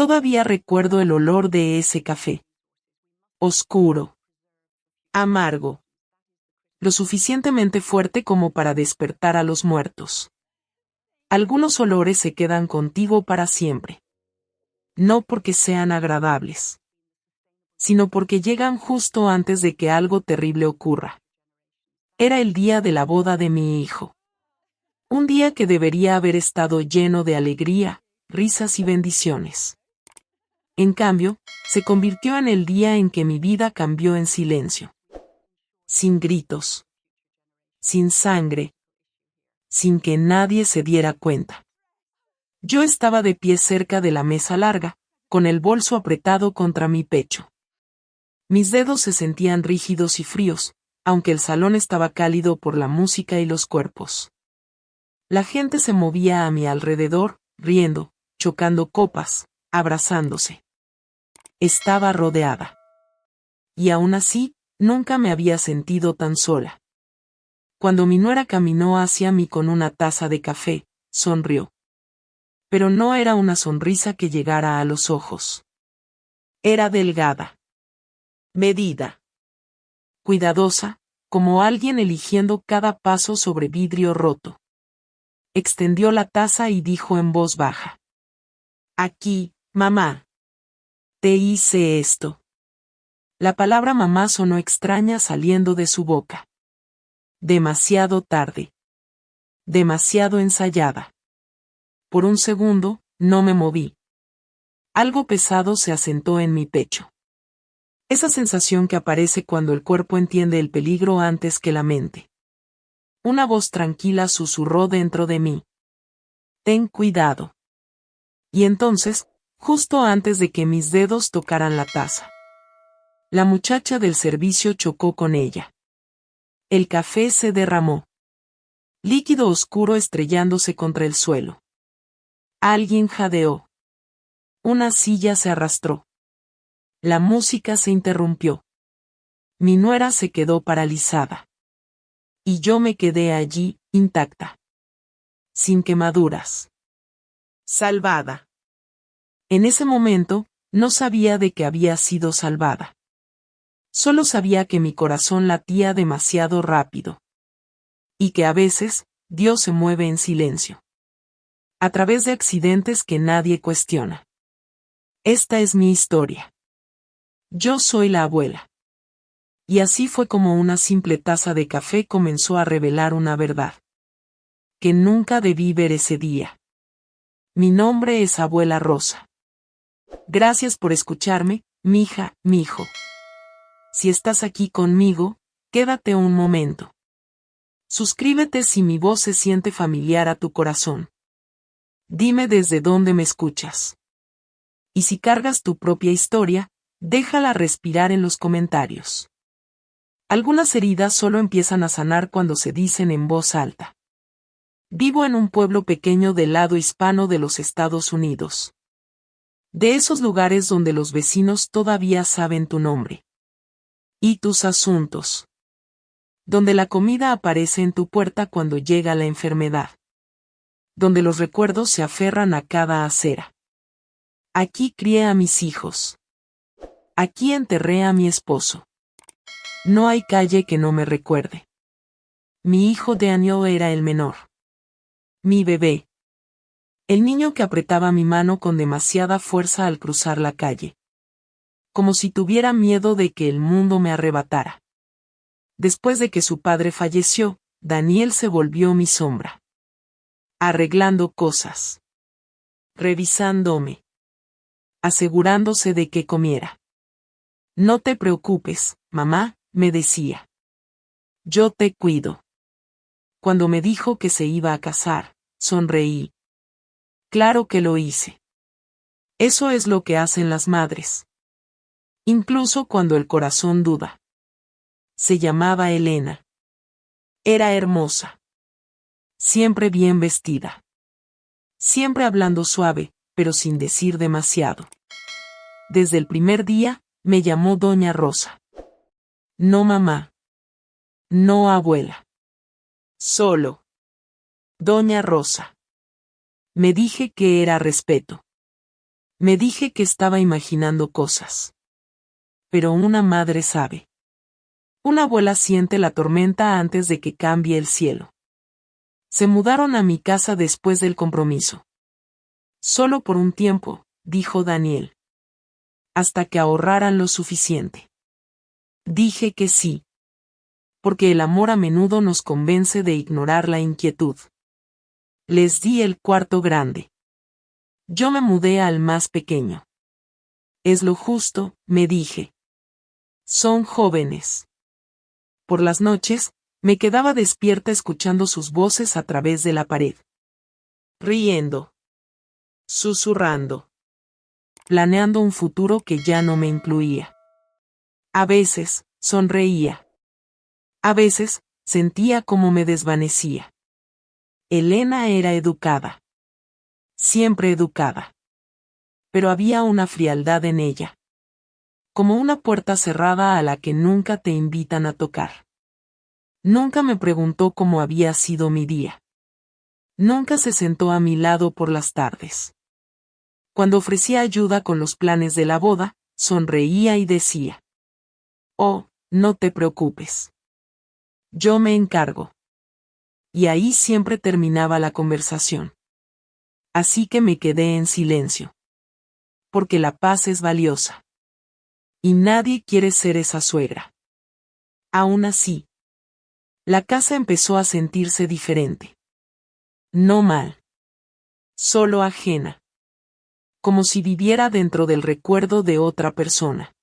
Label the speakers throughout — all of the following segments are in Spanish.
Speaker 1: Todavía recuerdo el olor de ese café. Oscuro. Amargo. Lo suficientemente fuerte como para despertar a los muertos. Algunos olores se quedan contigo para siempre. No porque sean agradables, sino porque llegan justo antes de que algo terrible ocurra. Era el día de la boda de mi hijo. Un día que debería haber estado lleno de alegría, risas y bendiciones. En cambio, se convirtió en el día en que mi vida cambió en silencio. Sin gritos. Sin sangre. Sin que nadie se diera cuenta. Yo estaba de pie cerca de la mesa larga, con el bolso apretado contra mi pecho. Mis dedos se sentían rígidos y fríos, aunque el salón estaba cálido por la música y los cuerpos. La gente se movía a mi alrededor, riendo, chocando copas, abrazándose. Estaba rodeada. Y aún así, nunca me había sentido tan sola. Cuando mi nuera caminó hacia mí con una taza de café, sonrió. Pero no era una sonrisa que llegara a los ojos. Era delgada. Medida. Cuidadosa, como alguien eligiendo cada paso sobre vidrio roto. Extendió la taza y dijo en voz baja. Aquí, mamá. Te hice esto. La palabra mamá sonó extraña saliendo de su boca. Demasiado tarde. Demasiado ensayada. Por un segundo, no me moví. Algo pesado se asentó en mi pecho. Esa sensación que aparece cuando el cuerpo entiende el peligro antes que la mente. Una voz tranquila susurró dentro de mí. Ten cuidado. Y entonces, justo antes de que mis dedos tocaran la taza, la muchacha del servicio chocó con ella. El café se derramó. Líquido oscuro estrellándose contra el suelo. Alguien jadeó. Una silla se arrastró. La música se interrumpió. Mi nuera se quedó paralizada. Y yo me quedé allí, intacta. Sin quemaduras. Salvada. En ese momento, no sabía de que había sido salvada. Solo sabía que mi corazón latía demasiado rápido. Y que a veces, Dios se mueve en silencio. A través de accidentes que nadie cuestiona. Esta es mi historia. Yo soy la abuela. Y así fue como una simple taza de café comenzó a revelar una verdad. Que nunca debí ver ese día. Mi nombre es Abuela Rosa. Gracias por escucharme, mija, mijo. Si estás aquí conmigo, quédate un momento. Suscríbete si mi voz se siente familiar a tu corazón. Dime desde dónde me escuchas. Y si cargas tu propia historia, déjala respirar en los comentarios. Algunas heridas solo empiezan a sanar cuando se dicen en voz alta. Vivo en un pueblo pequeño del lado hispano de los Estados Unidos. De esos lugares donde los vecinos todavía saben tu nombre. Y tus asuntos. Donde la comida aparece en tu puerta cuando llega la enfermedad. Donde los recuerdos se aferran a cada acera. Aquí crié a mis hijos. Aquí enterré a mi esposo. No hay calle que no me recuerde. Mi hijo Daniel era el menor. Mi bebé. El niño que apretaba mi mano con demasiada fuerza al cruzar la calle. Como si tuviera miedo de que el mundo me arrebatara. Después de que su padre falleció, Daniel se volvió mi sombra. Arreglando cosas. Revisándome. Asegurándose de que comiera. No te preocupes, mamá, me decía. Yo te cuido. Cuando me dijo que se iba a casar, sonreí. Claro que lo hice. Eso es lo que hacen las madres. Incluso cuando el corazón duda. Se llamaba Elena. Era hermosa. Siempre bien vestida. Siempre hablando suave, pero sin decir demasiado. Desde el primer día, me llamó Doña Rosa. No mamá. No abuela. Solo. Doña Rosa. Me dije que era respeto. Me dije que estaba imaginando cosas. Pero una madre sabe. Una abuela siente la tormenta antes de que cambie el cielo. Se mudaron a mi casa después del compromiso. Solo por un tiempo, dijo Daniel. Hasta que ahorraran lo suficiente. Dije que sí. Porque el amor a menudo nos convence de ignorar la inquietud. Les di el cuarto grande. Yo me mudé al más pequeño. Es lo justo, me dije. Son jóvenes. Por las noches, me quedaba despierta escuchando sus voces a través de la pared. Riendo. Susurrando. Planeando un futuro que ya no me incluía. A veces, sonreía. A veces, sentía como me desvanecía. Elena era educada. Siempre educada. Pero había una frialdad en ella. Como una puerta cerrada a la que nunca te invitan a tocar. Nunca me preguntó cómo había sido mi día. Nunca se sentó a mi lado por las tardes. Cuando ofrecía ayuda con los planes de la boda, sonreía y decía: Oh, no te preocupes. Yo me encargo. Y ahí siempre terminaba la conversación. Así que me quedé en silencio. Porque la paz es valiosa. Y nadie quiere ser esa suegra. Aún así, la casa empezó a sentirse diferente. No mal. Solo ajena. Como si viviera dentro del recuerdo de otra persona.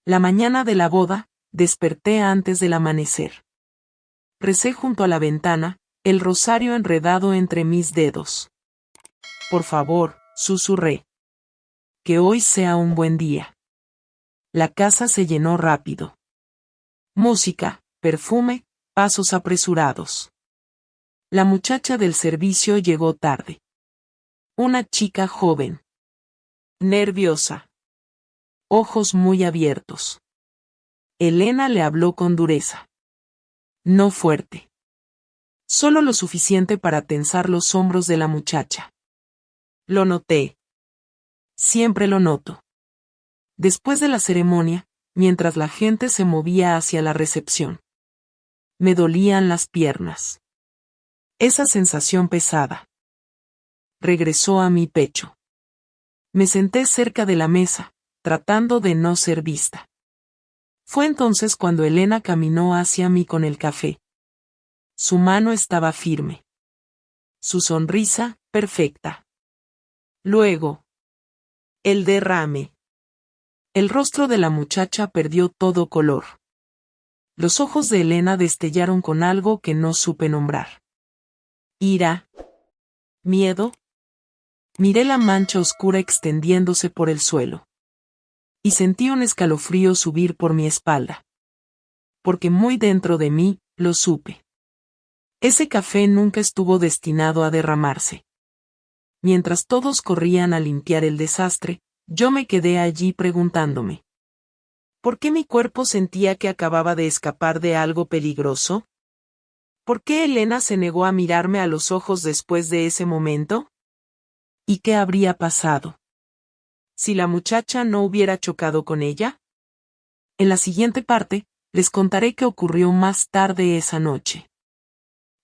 Speaker 1: La mañana de la boda, desperté antes del amanecer. Recé junto a la ventana, el rosario enredado entre mis dedos. Por favor, susurré. Que hoy sea un buen día. La casa se llenó rápido. Música, perfume, pasos apresurados. La muchacha del servicio llegó tarde. Una chica joven. Nerviosa. Ojos muy abiertos. Elena le habló con dureza. No fuerte. Solo lo suficiente para tensar los hombros de la muchacha. Lo noté. Siempre lo noto. Después de la ceremonia, mientras la gente se movía hacia la recepción. Me dolían las piernas. Esa sensación pesada. Regresó a mi pecho. Me senté cerca de la mesa, tratando de no ser vista. Fue entonces cuando Elena caminó hacia mí con el café. Su mano estaba firme. Su sonrisa, perfecta. Luego. El derrame. El rostro de la muchacha perdió todo color. Los ojos de Elena destellaron con algo que no supe nombrar. Ira. Miedo. Miré la mancha oscura extendiéndose por el suelo. Y sentí un escalofrío subir por mi espalda. Porque muy dentro de mí, lo supe. Ese café nunca estuvo destinado a derramarse. Mientras todos corrían a limpiar el desastre, yo me quedé allí preguntándome. ¿Por qué mi cuerpo sentía que acababa de escapar de algo peligroso? ¿Por qué Elena se negó a mirarme a los ojos después de ese momento? ¿Y qué habría pasado si la muchacha no hubiera chocado con ella? En la siguiente parte, les contaré qué ocurrió más tarde esa noche.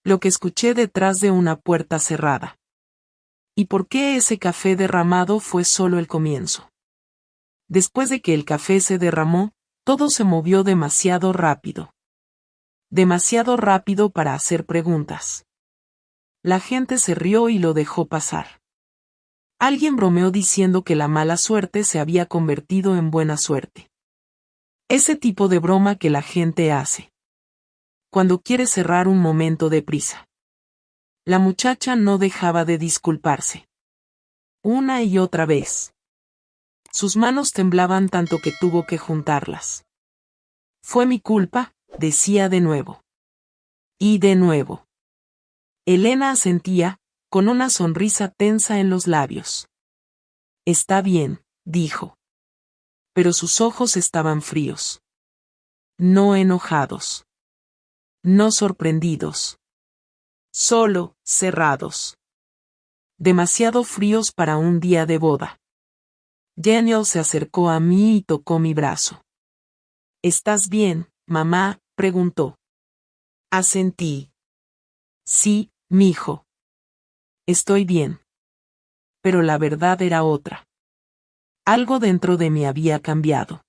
Speaker 1: Lo que escuché detrás de una puerta cerrada. Y por qué ese café derramado fue solo el comienzo. Después de que el café se derramó, todo se movió demasiado rápido. Demasiado rápido para hacer preguntas. La gente se rió y lo dejó pasar. Alguien bromeó diciendo que la mala suerte se había convertido en buena suerte. Ese tipo de broma que la gente hace. Cuando quiere cerrar un momento de prisa. La muchacha no dejaba de disculparse. Una y otra vez. Sus manos temblaban tanto que tuvo que juntarlas. Fue mi culpa, decía de nuevo. Y de nuevo. Elena asentía, con una sonrisa tensa en los labios. Está bien, dijo. Pero sus ojos estaban fríos. No enojados. No sorprendidos. Solo, cerrados. Demasiado fríos para un día de boda. Daniel se acercó a mí y tocó mi brazo. ¿Estás bien, mamá?, preguntó. Asentí. Sí, mijo. Estoy bien. Pero la verdad era otra. Algo dentro de mí había cambiado.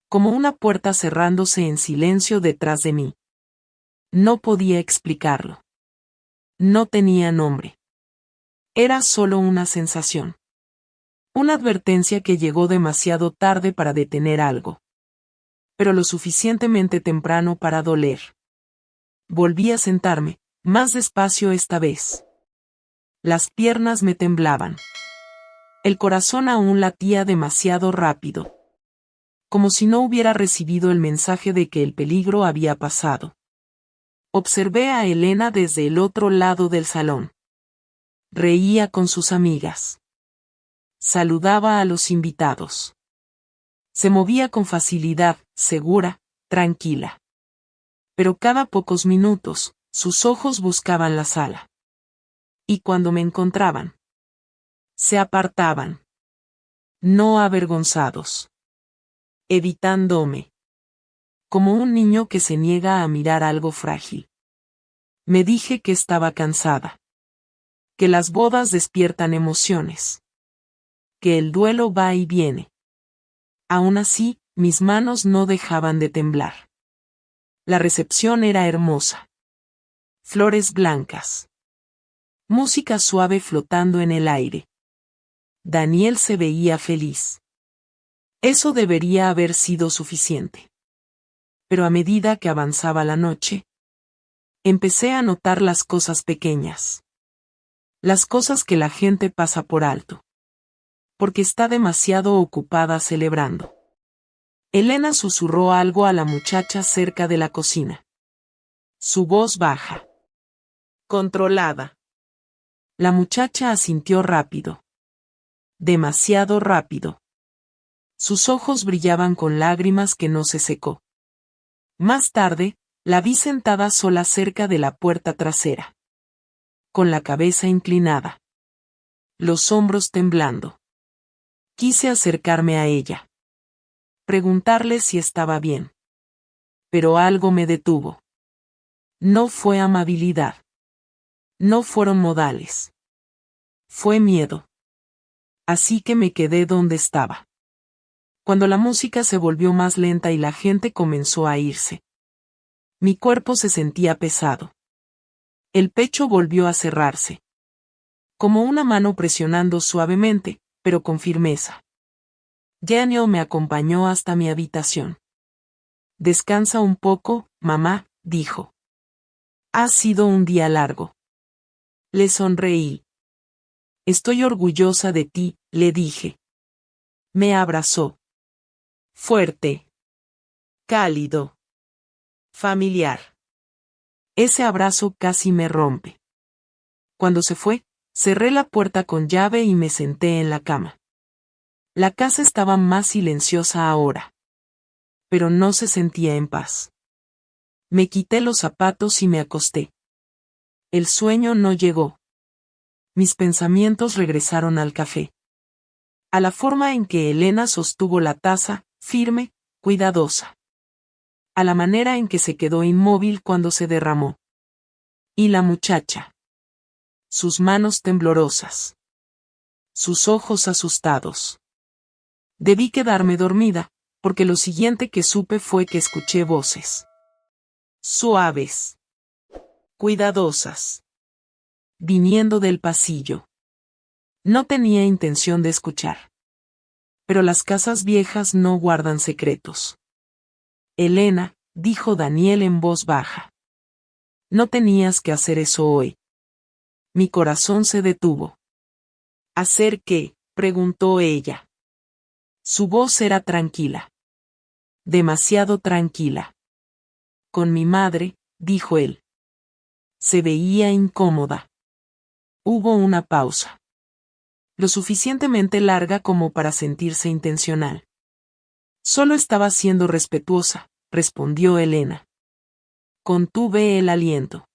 Speaker 1: Como una puerta cerrándose en silencio detrás de mí. No podía explicarlo. No tenía nombre. Era solo una sensación. Una advertencia que llegó demasiado tarde para detener algo. Pero lo suficientemente temprano para doler. Volví a sentarme, más despacio esta vez. Las piernas me temblaban. El corazón aún latía demasiado rápido. Como si no hubiera recibido el mensaje de que el peligro había pasado. Observé a Elena desde el otro lado del salón. Reía con sus amigas. Saludaba a los invitados. Se movía con facilidad, segura, tranquila. Pero cada pocos minutos, sus ojos buscaban la sala. Y cuando me encontraban, se apartaban. No avergonzados. Evitándome. Como un niño que se niega a mirar algo frágil. Me dije que estaba cansada. Que las bodas despiertan emociones. Que el duelo va y viene. Aún así, mis manos no dejaban de temblar. La recepción era hermosa. Flores blancas. Música suave flotando en el aire. Daniel se veía feliz. Eso debería haber sido suficiente. Pero a medida que avanzaba la noche, empecé a notar las cosas pequeñas. Las cosas que la gente pasa por alto. Porque está demasiado ocupada celebrando. Elena susurró algo a la muchacha cerca de la cocina. Su voz baja. Controlada. La muchacha asintió rápido. Demasiado rápido. Sus ojos brillaban con lágrimas que no se secó. Más tarde, la vi sentada sola cerca de la puerta trasera. Con la cabeza inclinada. Los hombros temblando. Quise acercarme a ella. Preguntarle si estaba bien. Pero algo me detuvo. No fue amabilidad. No fueron modales. Fue miedo. Así que me quedé donde estaba. Cuando la música se volvió más lenta y la gente comenzó a irse. Mi cuerpo se sentía pesado. El pecho volvió a cerrarse. Como una mano presionando suavemente, pero con firmeza. Daniel me acompañó hasta mi habitación. Descansa un poco, mamá, dijo. Ha sido un día largo. Le sonreí. Estoy orgullosa de ti, le dije. Me abrazó. Fuerte. Cálido. Familiar. Ese abrazo casi me rompe. Cuando se fue, cerré la puerta con llave y me senté en la cama. La casa estaba más silenciosa ahora. Pero no se sentía en paz. Me quité los zapatos y me acosté. El sueño no llegó. Mis pensamientos regresaron al café. A la forma en que Elena sostuvo la taza, firme, cuidadosa. A la manera en que se quedó inmóvil cuando se derramó. Y la muchacha. Sus manos temblorosas. Sus ojos asustados. Debí quedarme dormida, porque lo siguiente que supe fue que escuché voces. Suaves. Cuidadosas. Viniendo del pasillo. No tenía intención de escuchar. Pero las casas viejas no guardan secretos. Elena, dijo Daniel en voz baja. No tenías que hacer eso hoy. Mi corazón se detuvo. ¿Hacer qué?, preguntó ella. Su voz era tranquila. Demasiado tranquila. Con mi madre, dijo él. Se veía incómoda. Hubo una pausa. Lo suficientemente larga como para sentirse intencional. Solo estaba siendo respetuosa, respondió Elena. Contuve el aliento.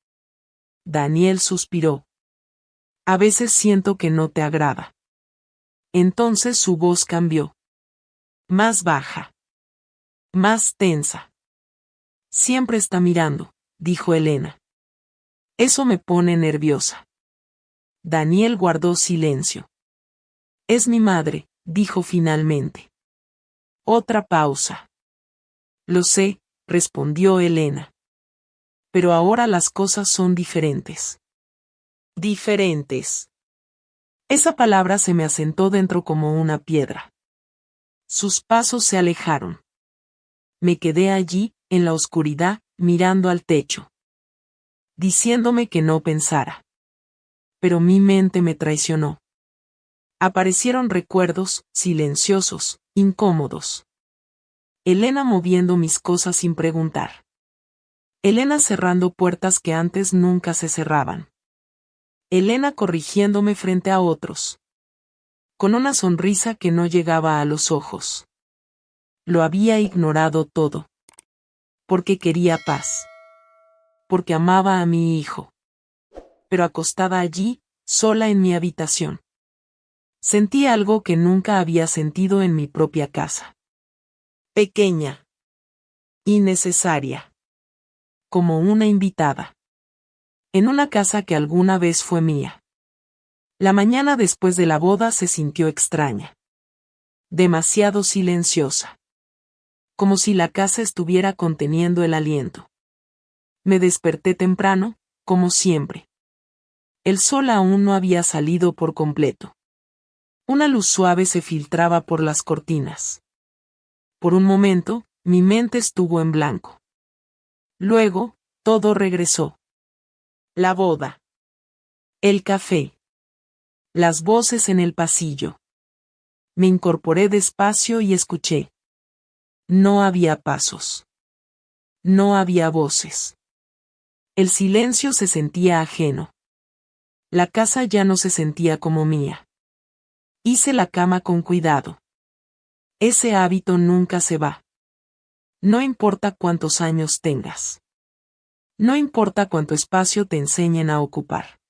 Speaker 1: Daniel suspiró. A veces siento que no te agrada. Entonces su voz cambió. Más baja. Más tensa. Siempre está mirando, dijo Elena. Eso me pone nerviosa. Daniel guardó silencio. Es mi madre, dijo finalmente. Otra pausa. Lo sé, respondió Elena. Pero ahora las cosas son diferentes. Diferentes. Esa palabra se me asentó dentro como una piedra. Sus pasos se alejaron. Me quedé allí, en la oscuridad, mirando al techo. Diciéndome que no pensara. Pero mi mente me traicionó. Aparecieron recuerdos, silenciosos, incómodos. Elena moviendo mis cosas sin preguntar. Elena cerrando puertas que antes nunca se cerraban. Elena corrigiéndome frente a otros. Con una sonrisa que no llegaba a los ojos. Lo había ignorado todo. Porque quería paz. Porque amaba a mi hijo. Pero acostada allí, sola en mi habitación. Sentí algo que nunca había sentido en mi propia casa. Pequeña. Innecesaria. Como una invitada. En una casa que alguna vez fue mía. La mañana después de la boda se sintió extraña. Demasiado silenciosa. Como si la casa estuviera conteniendo el aliento. Me desperté temprano, como siempre. El sol aún no había salido por completo. Una luz suave se filtraba por las cortinas. Por un momento, mi mente estuvo en blanco. Luego, todo regresó. La boda. El café. Las voces en el pasillo. Me incorporé despacio y escuché. No había pasos. No había voces. El silencio se sentía ajeno. La casa ya no se sentía como mía. Hice la cama con cuidado. Ese hábito nunca se va. No importa cuántos años tengas. No importa cuánto espacio te enseñen a ocupar.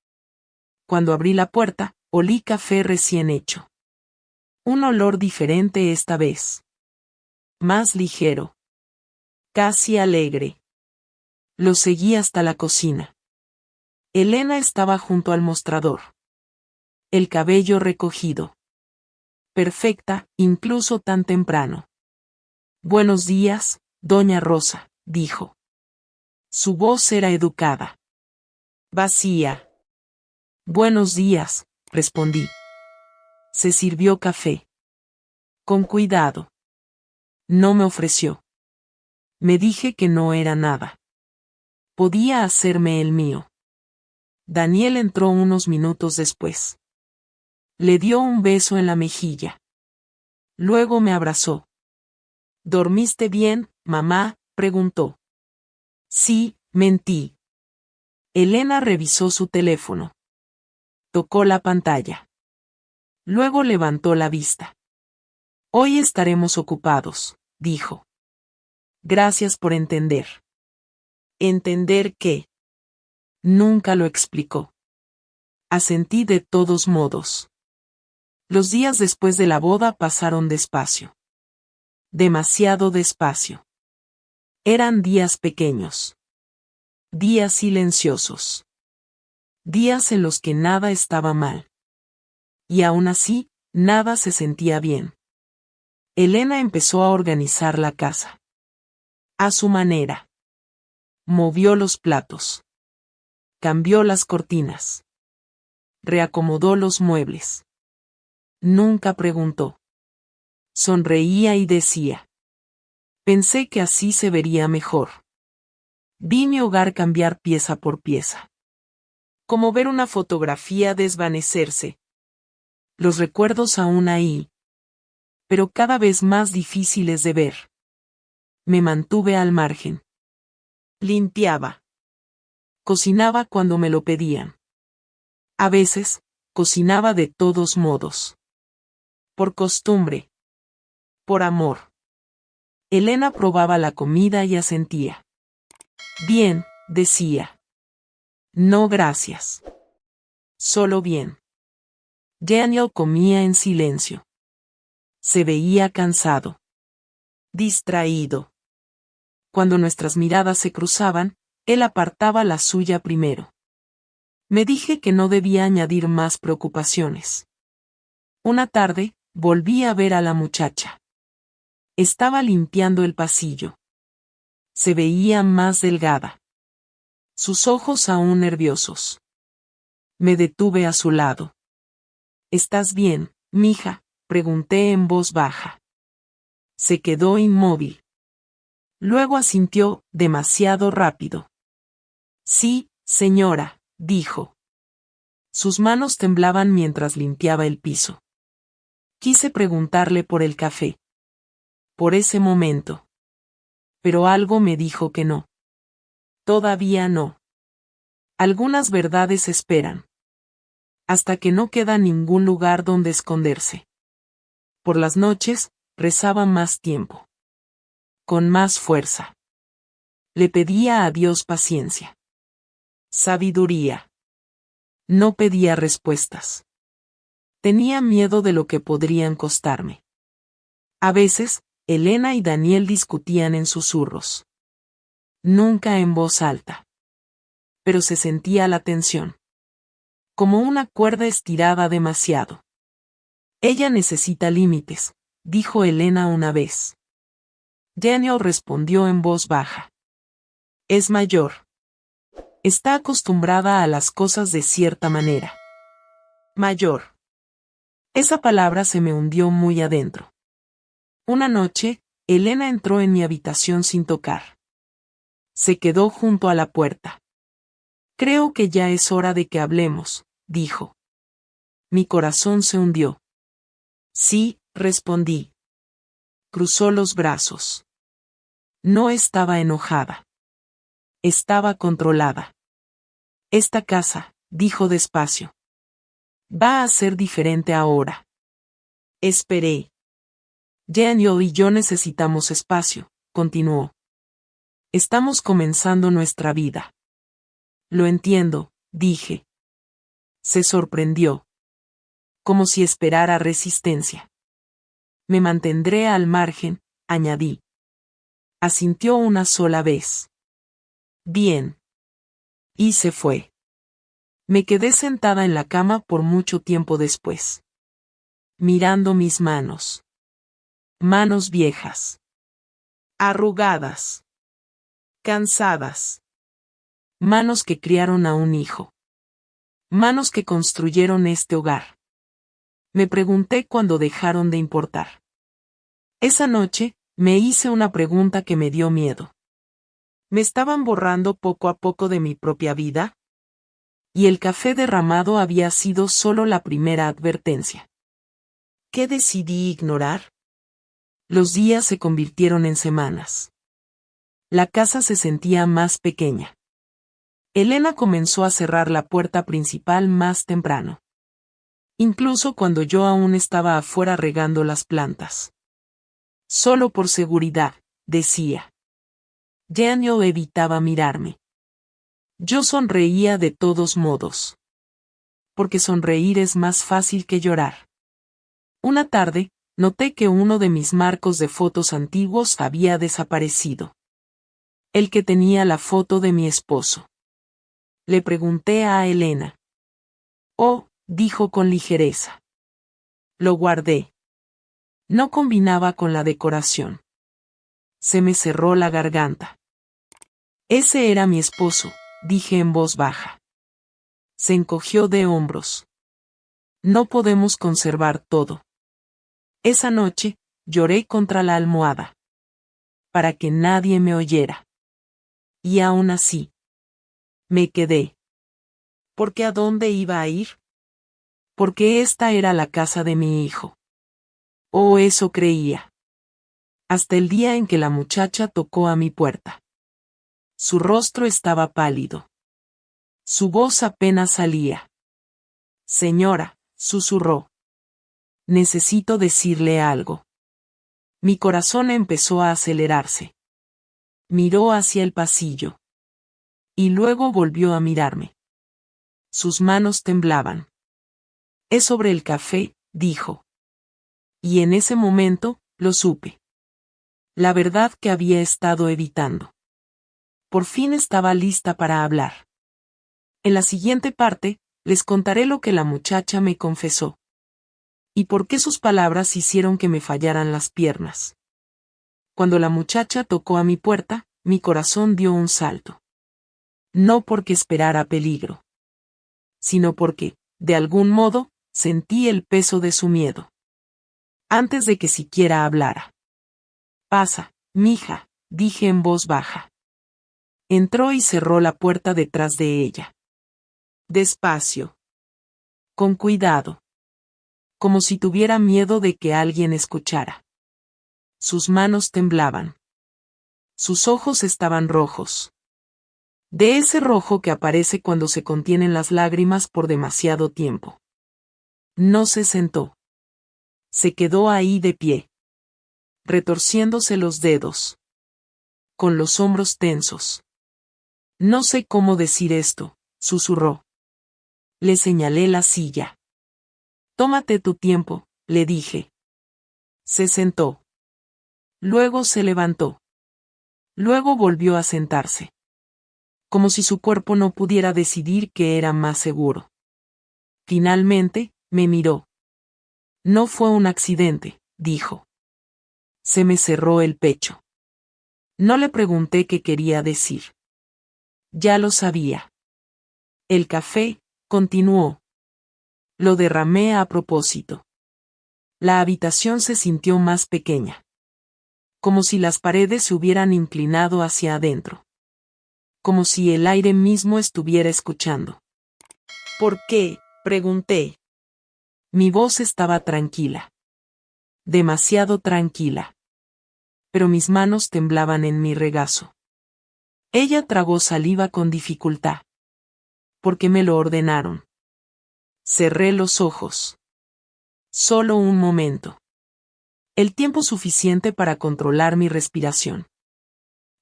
Speaker 1: Cuando abrí la puerta, olí café recién hecho. Un olor diferente esta vez. Más ligero. Casi alegre. Lo seguí hasta la cocina. Elena estaba junto al mostrador. El cabello recogido. Perfecta, incluso tan temprano. Buenos días, doña Rosa, dijo. Su voz era educada. Vacía. Buenos días, respondí. Se sirvió café. Con cuidado. No me ofreció. Me dije que no era nada. Podía hacerme el mío. Daniel entró unos minutos después. Le dio un beso en la mejilla. Luego me abrazó. ¿Dormiste bien, mamá?, preguntó. Sí, mentí. Elena revisó su teléfono. Tocó la pantalla. Luego levantó la vista. Hoy estaremos ocupados, dijo. Gracias por entender. ¿Entender qué? Nunca lo explicó. Asentí de todos modos. Los días después de la boda pasaron despacio. Demasiado despacio. Eran días pequeños. Días silenciosos. Días en los que nada estaba mal. Y aún así, nada se sentía bien. Elena empezó a organizar la casa. A su manera. Movió los platos. Cambió las cortinas. Reacomodó los muebles. Nunca preguntó. Sonreía y decía. Pensé que así se vería mejor. Vi mi hogar cambiar pieza por pieza. Como ver una fotografía desvanecerse. Los recuerdos aún ahí. Pero cada vez más difíciles de ver. Me mantuve al margen. Limpiaba. Cocinaba cuando me lo pedían. A veces, cocinaba de todos modos. Por costumbre. Por amor. Elena probaba la comida y asentía. Bien, decía. No gracias. Solo bien. Daniel comía en silencio. Se veía cansado. Distraído. Cuando nuestras miradas se cruzaban, él apartaba la suya primero. Me dije que no debía añadir más preocupaciones. Una tarde, volví a ver a la muchacha. Estaba limpiando el pasillo. Se veía más delgada. Sus ojos aún nerviosos. Me detuve a su lado. ¿Estás bien, mija?, pregunté en voz baja. Se quedó inmóvil. Luego asintió, demasiado rápido. Sí, señora, dijo. Sus manos temblaban mientras limpiaba el piso. Quise preguntarle por el café. Por ese momento. Pero algo me dijo que no. Todavía no. Algunas verdades esperan. Hasta que no queda ningún lugar donde esconderse. Por las noches, rezaba más tiempo. Con más fuerza. Le pedía a Dios paciencia. Sabiduría. No pedía respuestas. Tenía miedo de lo que podrían costarme. A veces, Elena y Daniel discutían en susurros. Nunca en voz alta. Pero se sentía la tensión. Como una cuerda estirada demasiado. Ella necesita límites, dijo Elena una vez. Daniel respondió en voz baja. Es mayor. Está acostumbrada a las cosas de cierta manera. Mayor. Esa palabra se me hundió muy adentro. Una noche, Elena entró en mi habitación sin tocar. Se quedó junto a la puerta. Creo que ya es hora de que hablemos, dijo. Mi corazón se hundió. Sí, respondí. Cruzó los brazos. No estaba enojada. Estaba controlada. Esta casa, dijo despacio. Va a ser diferente ahora. Esperé. Daniel y yo necesitamos espacio, continuó. Estamos comenzando nuestra vida. Lo entiendo, dije. Se sorprendió. Como si esperara resistencia. Me mantendré al margen, añadí. Asintió una sola vez. Bien. Y se fue. Me quedé sentada en la cama por mucho tiempo después. Mirando mis manos. Manos viejas. Arrugadas. Cansadas. Manos que criaron a un hijo. Manos que construyeron este hogar. Me pregunté cuándo dejaron de importar. Esa noche, me hice una pregunta que me dio miedo. ¿Me estaban borrando poco a poco de mi propia vida? Y el café derramado había sido solo la primera advertencia. ¿Qué decidí ignorar? Los días se convirtieron en semanas. La casa se sentía más pequeña. Elena comenzó a cerrar la puerta principal más temprano. Incluso cuando yo aún estaba afuera regando las plantas. Solo por seguridad, decía. Daniel evitaba mirarme. Yo sonreía de todos modos. Porque sonreír es más fácil que llorar. Una tarde, noté que uno de mis marcos de fotos antiguos había desaparecido. El que tenía la foto de mi esposo. Le pregunté a Elena. Oh, dijo con ligereza. Lo guardé. No combinaba con la decoración. Se me cerró la garganta. Ese era mi esposo, dije en voz baja. Se encogió de hombros. No podemos conservar todo. Esa noche, lloré contra la almohada. Para que nadie me oyera. Y aún así. Me quedé. ¿Por qué a dónde iba a ir? Porque esta era la casa de mi hijo. Oh, eso creía. Hasta el día en que la muchacha tocó a mi puerta. Su rostro estaba pálido. Su voz apenas salía. Señora, susurró. Necesito decirle algo. Mi corazón empezó a acelerarse. Miró hacia el pasillo. Y luego volvió a mirarme. Sus manos temblaban. Es sobre el café, dijo. Y en ese momento, lo supe. La verdad que había estado evitando. Por fin estaba lista para hablar. En la siguiente parte, les contaré lo que la muchacha me confesó. Y por qué sus palabras hicieron que me fallaran las piernas. Cuando la muchacha tocó a mi puerta, mi corazón dio un salto. No porque esperara peligro, sino porque, de algún modo, sentí el peso de su miedo. Antes de que siquiera hablara. Pasa, mija, dije en voz baja. Entró y cerró la puerta detrás de ella. Despacio. Con cuidado. Como si tuviera miedo de que alguien escuchara. Sus manos temblaban. Sus ojos estaban rojos. De ese rojo que aparece cuando se contienen las lágrimas por demasiado tiempo. No se sentó. Se quedó ahí de pie. Retorciéndose los dedos. Con los hombros tensos. No sé cómo decir esto, susurró. Le señalé la silla. Tómate tu tiempo, le dije. Se sentó. Luego se levantó. Luego volvió a sentarse. Como si su cuerpo no pudiera decidir qué era más seguro. Finalmente, me miró. No fue un accidente, dijo. Se me cerró el pecho. No le pregunté qué quería decir. Ya lo sabía. El café, continuó. Lo derramé a propósito. La habitación se sintió más pequeña. Como si las paredes se hubieran inclinado hacia adentro. Como si el aire mismo estuviera escuchando. ¿Por qué?, pregunté. Mi voz estaba tranquila. Demasiado tranquila. Pero mis manos temblaban en mi regazo. Ella tragó saliva con dificultad. Porque me lo ordenaron. Cerré los ojos. Solo un momento. El tiempo suficiente para controlar mi respiración.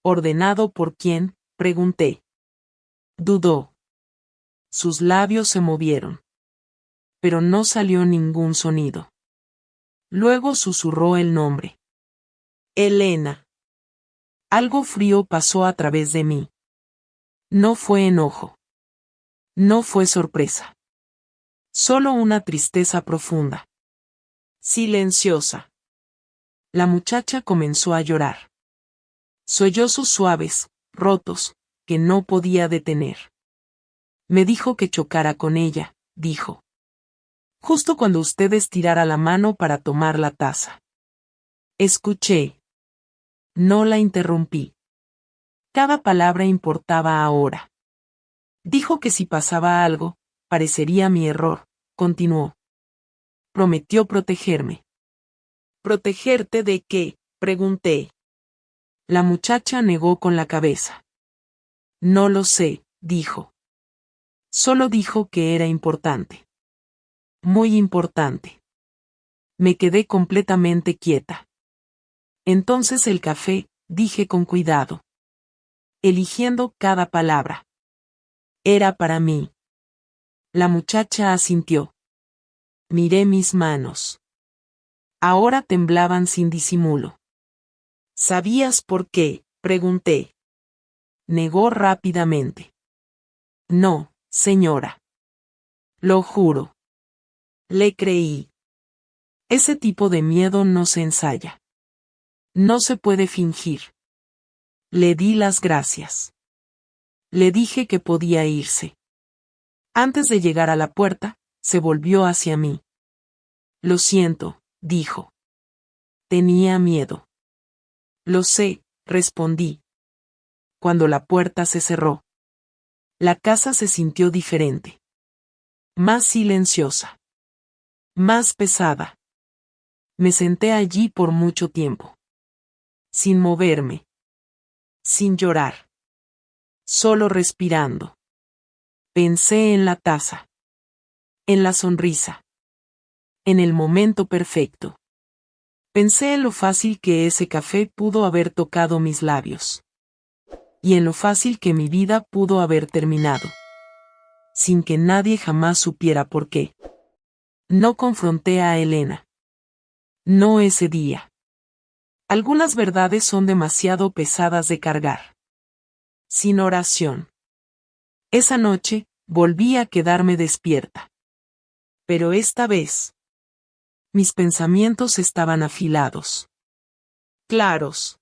Speaker 1: ¿Ordenado por quién?, pregunté. Dudó. Sus labios se movieron. Pero no salió ningún sonido. Luego susurró el nombre. Elena. Algo frío pasó a través de mí. No fue enojo. No fue sorpresa. Solo una tristeza profunda. Silenciosa. La muchacha comenzó a llorar. Sollozos suaves, rotos, que no podía detener. Me dijo que chocara con ella, dijo. Justo cuando usted estirara la mano para tomar la taza. Escuché. No la interrumpí. Cada palabra importaba ahora. Dijo que si pasaba algo, parecería mi error, continuó. Prometió protegerme. ¿Protegerte de qué?, pregunté. La muchacha negó con la cabeza. No lo sé, dijo. Solo dijo que era importante. Muy importante. Me quedé completamente quieta. Entonces el café, dije con cuidado. Eligiendo cada palabra. Era para mí. La muchacha asintió. Miré mis manos. Ahora temblaban sin disimulo. ¿Sabías por qué?, pregunté. Negó rápidamente. No, señora. Lo juro. Le creí. Ese tipo de miedo no se ensaya. No se puede fingir. Le di las gracias. Le dije que podía irse. Antes de llegar a la puerta, se volvió hacia mí. Lo siento, dijo. Tenía miedo. Lo sé, respondí. Cuando la puerta se cerró. La casa se sintió diferente. Más silenciosa. Más pesada. Me senté allí por mucho tiempo. Sin moverme. Sin llorar. Solo respirando. Pensé en la taza. En la sonrisa. En el momento perfecto. Pensé en lo fácil que ese café pudo haber tocado mis labios. Y en lo fácil que mi vida pudo haber terminado. Sin que nadie jamás supiera por qué. No confronté a Elena. No ese día. Algunas verdades son demasiado pesadas de cargar. Sin oración. Esa noche, volví a quedarme despierta. Pero esta vez, mis pensamientos estaban afilados. Claros.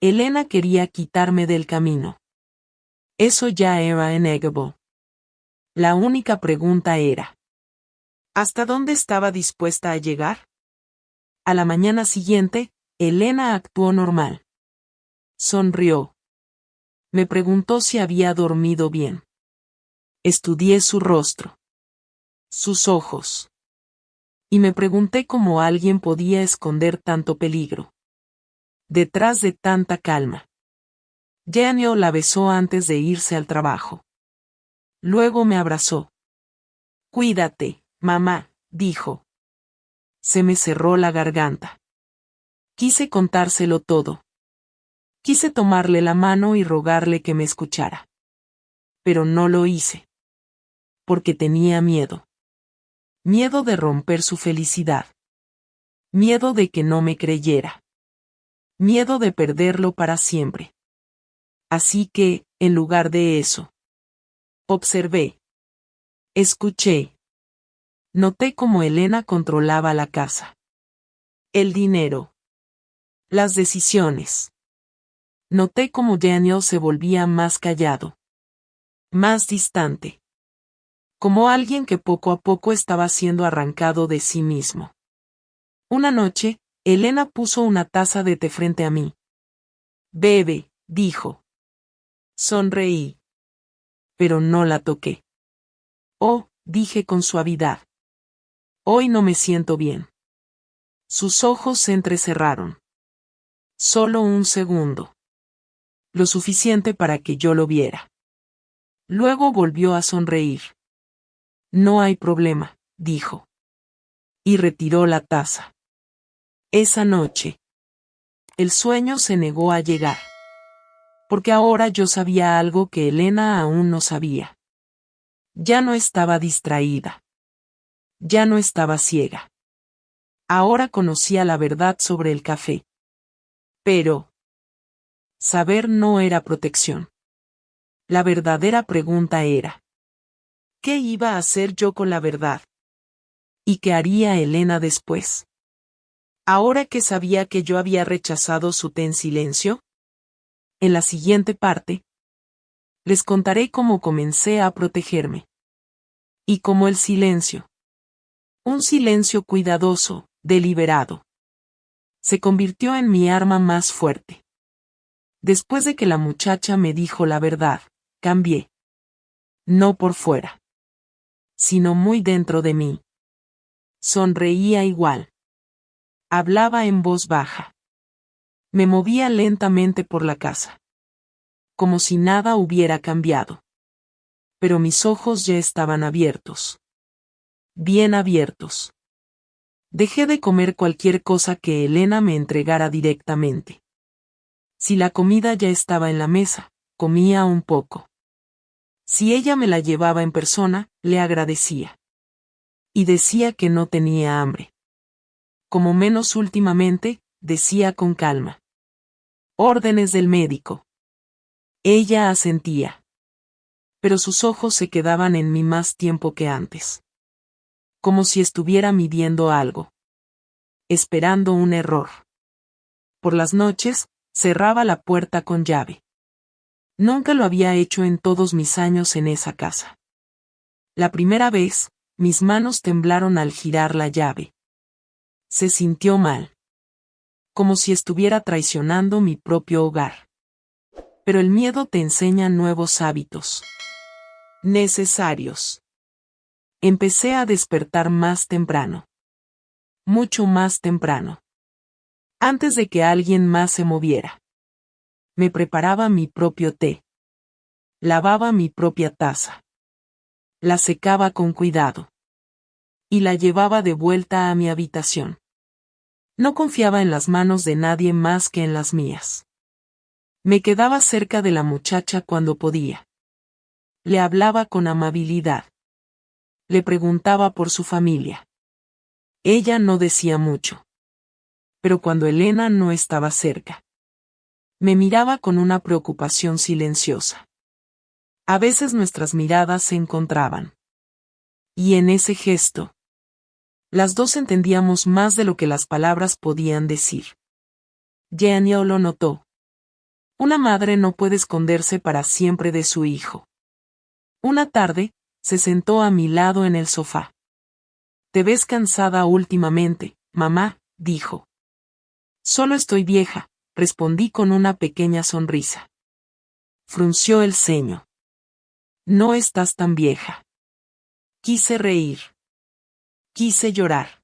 Speaker 1: Elena quería quitarme del camino. Eso ya era innegable. La única pregunta era: ¿hasta dónde estaba dispuesta a llegar? A la mañana siguiente, Elena actuó normal. Sonrió. Me preguntó si había dormido bien. Estudié su rostro. Sus ojos. Y me pregunté cómo alguien podía esconder tanto peligro detrás de tanta calma. Daniel la besó antes de irse al trabajo. Luego me abrazó. Cuídate, mamá, dijo. Se me cerró la garganta. Quise contárselo todo. Quise tomarle la mano y rogarle que me escuchara. Pero no lo hice. Porque tenía miedo. Miedo de romper su felicidad. Miedo de que no me creyera. Miedo de perderlo para siempre. Así que, en lugar de eso, observé. Escuché. Noté cómo Elena controlaba la casa. El dinero. Las decisiones. Noté cómo Daniel se volvía más callado. Más distante. Como alguien que poco a poco estaba siendo arrancado de sí mismo. Una noche, Elena puso una taza de té frente a mí. Bebe, dijo. Sonreí. Pero no la toqué. Oh, dije con suavidad. Hoy no me siento bien. Sus ojos se entrecerraron. Solo un segundo. Lo suficiente para que yo lo viera. Luego volvió a sonreír. No hay problema, dijo. Y retiró la taza. Esa noche, el sueño se negó a llegar. Porque ahora yo sabía algo que Elena aún no sabía. Ya no estaba distraída. Ya no estaba ciega. Ahora conocía la verdad sobre el café. Pero saber no era protección. La verdadera pregunta era: ¿qué iba a hacer yo con la verdad? ¿Y qué haría Elena después? Ahora que sabía que yo había rechazado su té en silencio. En la siguiente parte, les contaré cómo comencé a protegerme. Y cómo el silencio. Un silencio cuidadoso, deliberado. Se convirtió en mi arma más fuerte. Después de que la muchacha me dijo la verdad, cambié. No por fuera. Sino muy dentro de mí. Sonreía igual. Hablaba en voz baja. Me movía lentamente por la casa. Como si nada hubiera cambiado. Pero mis ojos ya estaban abiertos. Bien abiertos. Dejé de comer cualquier cosa que Elena me entregara directamente. Si la comida ya estaba en la mesa, comía un poco. Si ella me la llevaba en persona, le agradecía. Y decía que no tenía hambre. Como menos últimamente, decía con calma. Órdenes del médico. Ella asentía. Pero sus ojos se quedaban en mí más tiempo que antes. Como si estuviera midiendo algo. Esperando un error. Por las noches, cerraba la puerta con llave. Nunca lo había hecho en todos mis años en esa casa. La primera vez, mis manos temblaron al girar la llave. Se sintió mal. Como si estuviera traicionando mi propio hogar. Pero el miedo te enseña nuevos hábitos. Necesarios. Empecé a despertar más temprano. Mucho más temprano. Antes de que alguien más se moviera. Me preparaba mi propio té. Lavaba mi propia taza. La secaba con cuidado. Y la llevaba de vuelta a mi habitación. No confiaba en las manos de nadie más que en las mías. Me quedaba cerca de la muchacha cuando podía. Le hablaba con amabilidad. Le preguntaba por su familia. Ella no decía mucho. Pero cuando Elena no estaba cerca, me miraba con una preocupación silenciosa. A veces nuestras miradas se encontraban. Y en ese gesto, las dos entendíamos más de lo que las palabras podían decir. Daniel lo notó. Una madre no puede esconderse para siempre de su hijo. Una tarde, se sentó a mi lado en el sofá. «Te ves cansada últimamente, mamá», dijo. «Solo estoy vieja», respondí con una pequeña sonrisa. Frunció el ceño. «No estás tan vieja». Quise reír. Quise llorar.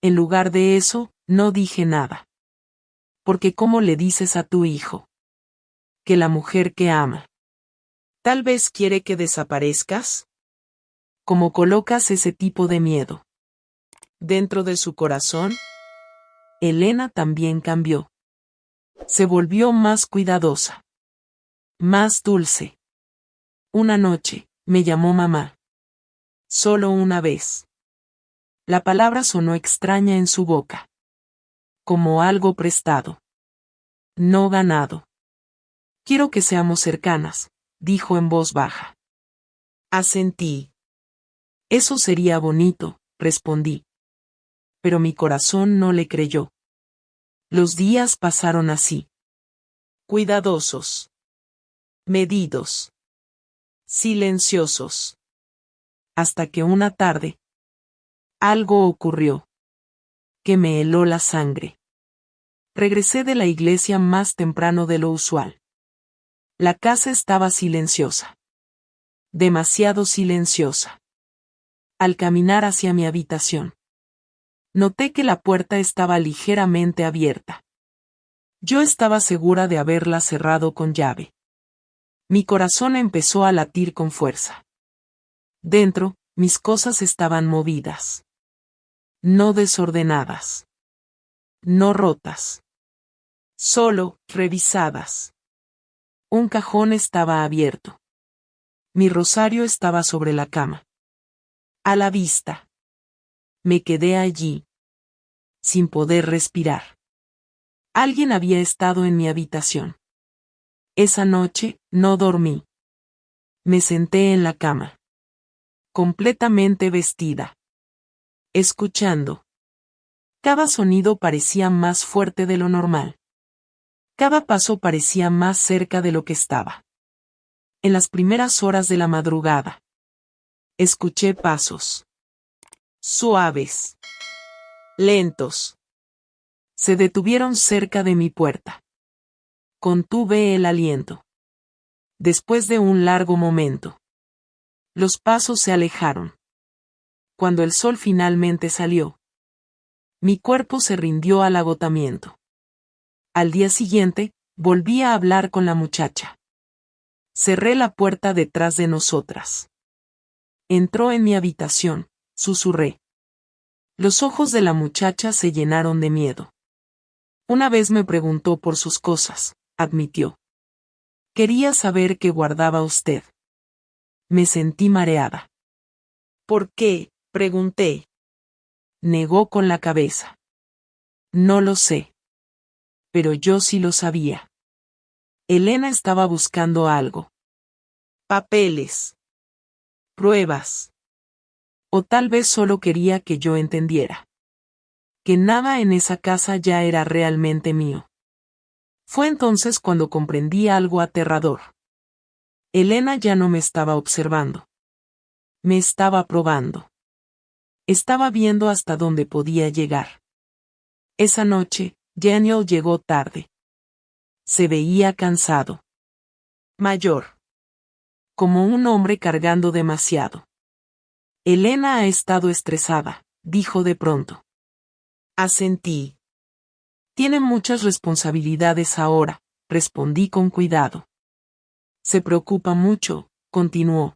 Speaker 1: En lugar de eso, no dije nada. Porque ¿cómo le dices a tu hijo que la mujer que ama tal vez quiere que desaparezcas? ¿Cómo colocas ese tipo de miedo dentro de su corazón? Elena también cambió. Se volvió más cuidadosa. Más dulce. Una noche, me llamó mamá. Solo una vez. La palabra sonó extraña en su boca. Como algo prestado. No ganado. «Quiero que seamos cercanas», dijo en voz baja. Asentí. «Eso sería bonito», respondí. Pero mi corazón no le creyó. Los días pasaron así. Cuidadosos. Medidos. Silenciosos. Hasta que una tarde, algo ocurrió. Que me heló la sangre. Regresé de la iglesia más temprano de lo usual. La casa estaba silenciosa. Demasiado silenciosa. Al caminar hacia mi habitación, noté que la puerta estaba ligeramente abierta. Yo estaba segura de haberla cerrado con llave. Mi corazón empezó a latir con fuerza. Dentro, mis cosas estaban movidas. No desordenadas. No rotas. Solo, revisadas. Un cajón estaba abierto. Mi rosario estaba sobre la cama. A la vista. Me quedé allí. Sin poder respirar. Alguien había estado en mi habitación. Esa noche, no dormí. Me senté en la cama. Completamente vestida. Escuchando. Cada sonido parecía más fuerte de lo normal. Cada paso parecía más cerca de lo que estaba. En las primeras horas de la madrugada, escuché pasos. Suaves. Lentos. Se detuvieron cerca de mi puerta. Contuve el aliento. Después de un largo momento, los pasos se alejaron. Cuando el sol finalmente salió, mi cuerpo se rindió al agotamiento. Al día siguiente, volví a hablar con la muchacha. Cerré la puerta detrás de nosotras. Entró en mi habitación, susurré. Los ojos de la muchacha se llenaron de miedo. Una vez me preguntó por sus cosas, admitió. Quería saber qué guardaba usted. Me sentí mareada. ¿Por qué?, pregunté. Negó con la cabeza. No lo sé. Pero yo sí lo sabía. Elena estaba buscando algo. Papeles. Pruebas. O tal vez solo quería que yo entendiera. Que nada en esa casa ya era realmente mío. Fue entonces cuando comprendí algo aterrador. Elena ya no me estaba observando. Me estaba probando. Estaba viendo hasta dónde podía llegar. Esa noche, Daniel llegó tarde. Se veía cansado. Mayor. Como un hombre cargando demasiado. Elena ha estado estresada, dijo de pronto. Asentí. Tiene muchas responsabilidades ahora, respondí con cuidado. Se preocupa mucho, continuó.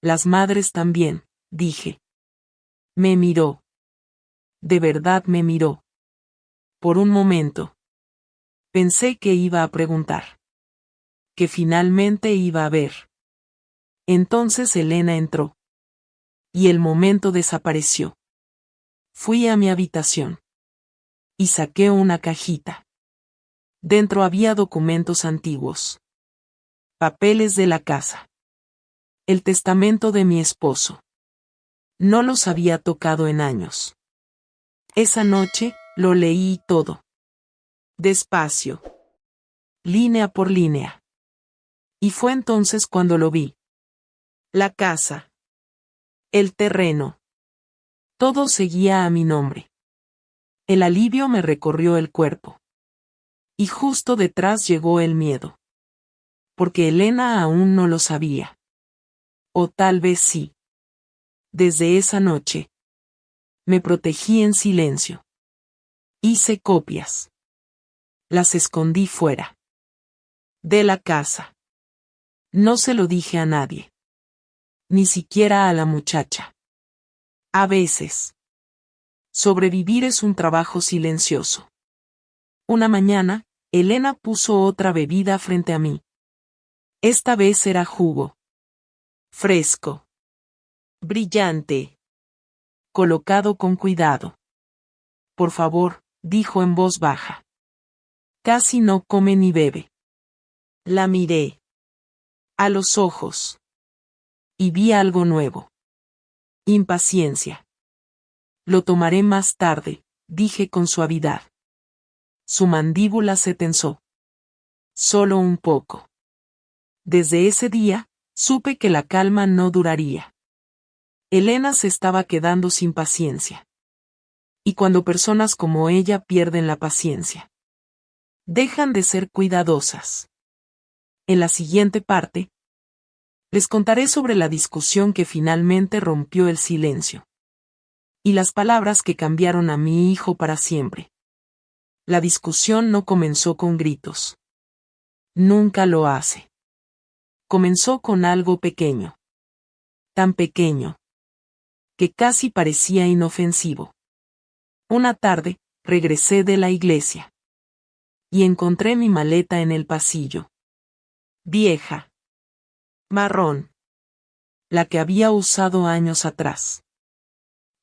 Speaker 1: Las madres también, dije. Me miró. De verdad me miró. Por un momento. Pensé que iba a preguntar. Que finalmente iba a ver. Entonces Elena entró. Y el momento desapareció. Fui a mi habitación. Y saqué una cajita. Dentro había documentos antiguos. Papeles de la casa. El testamento de mi esposo. No los había tocado en años. Esa noche, lo leí todo. Despacio. Línea por línea. Y fue entonces cuando lo vi. La casa. El terreno. Todo seguía a mi nombre. El alivio me recorrió el cuerpo. Y justo detrás llegó el miedo. Porque Elena aún no lo sabía. O tal vez sí. Desde esa noche. Me protegí en silencio. Hice copias. Las escondí fuera. De la casa. No se lo dije a nadie. Ni siquiera a la muchacha. A veces. Sobrevivir es un trabajo silencioso. Una mañana, Elena puso otra bebida frente a mí. Esta vez era jugo. Fresco. Brillante. Colocado con cuidado. Por favor, dijo en voz baja. Casi no come ni bebe. La miré. A los ojos. Y vi algo nuevo. Impaciencia. Lo tomaré más tarde, dije con suavidad. Su mandíbula se tensó. Solo un poco. Desde ese día, supe que la calma no duraría. Elena se estaba quedando sin paciencia. Y cuando personas como ella pierden la paciencia, dejan de ser cuidadosas. En la siguiente parte, les contaré sobre la discusión que finalmente rompió el silencio. Y las palabras que cambiaron a mi hijo para siempre. La discusión no comenzó con gritos. Nunca lo hace. Comenzó con algo pequeño. Tan pequeño. Que casi parecía inofensivo. Una tarde, regresé de la iglesia. Y encontré mi maleta en el pasillo. Vieja. Marrón. La que había usado años atrás.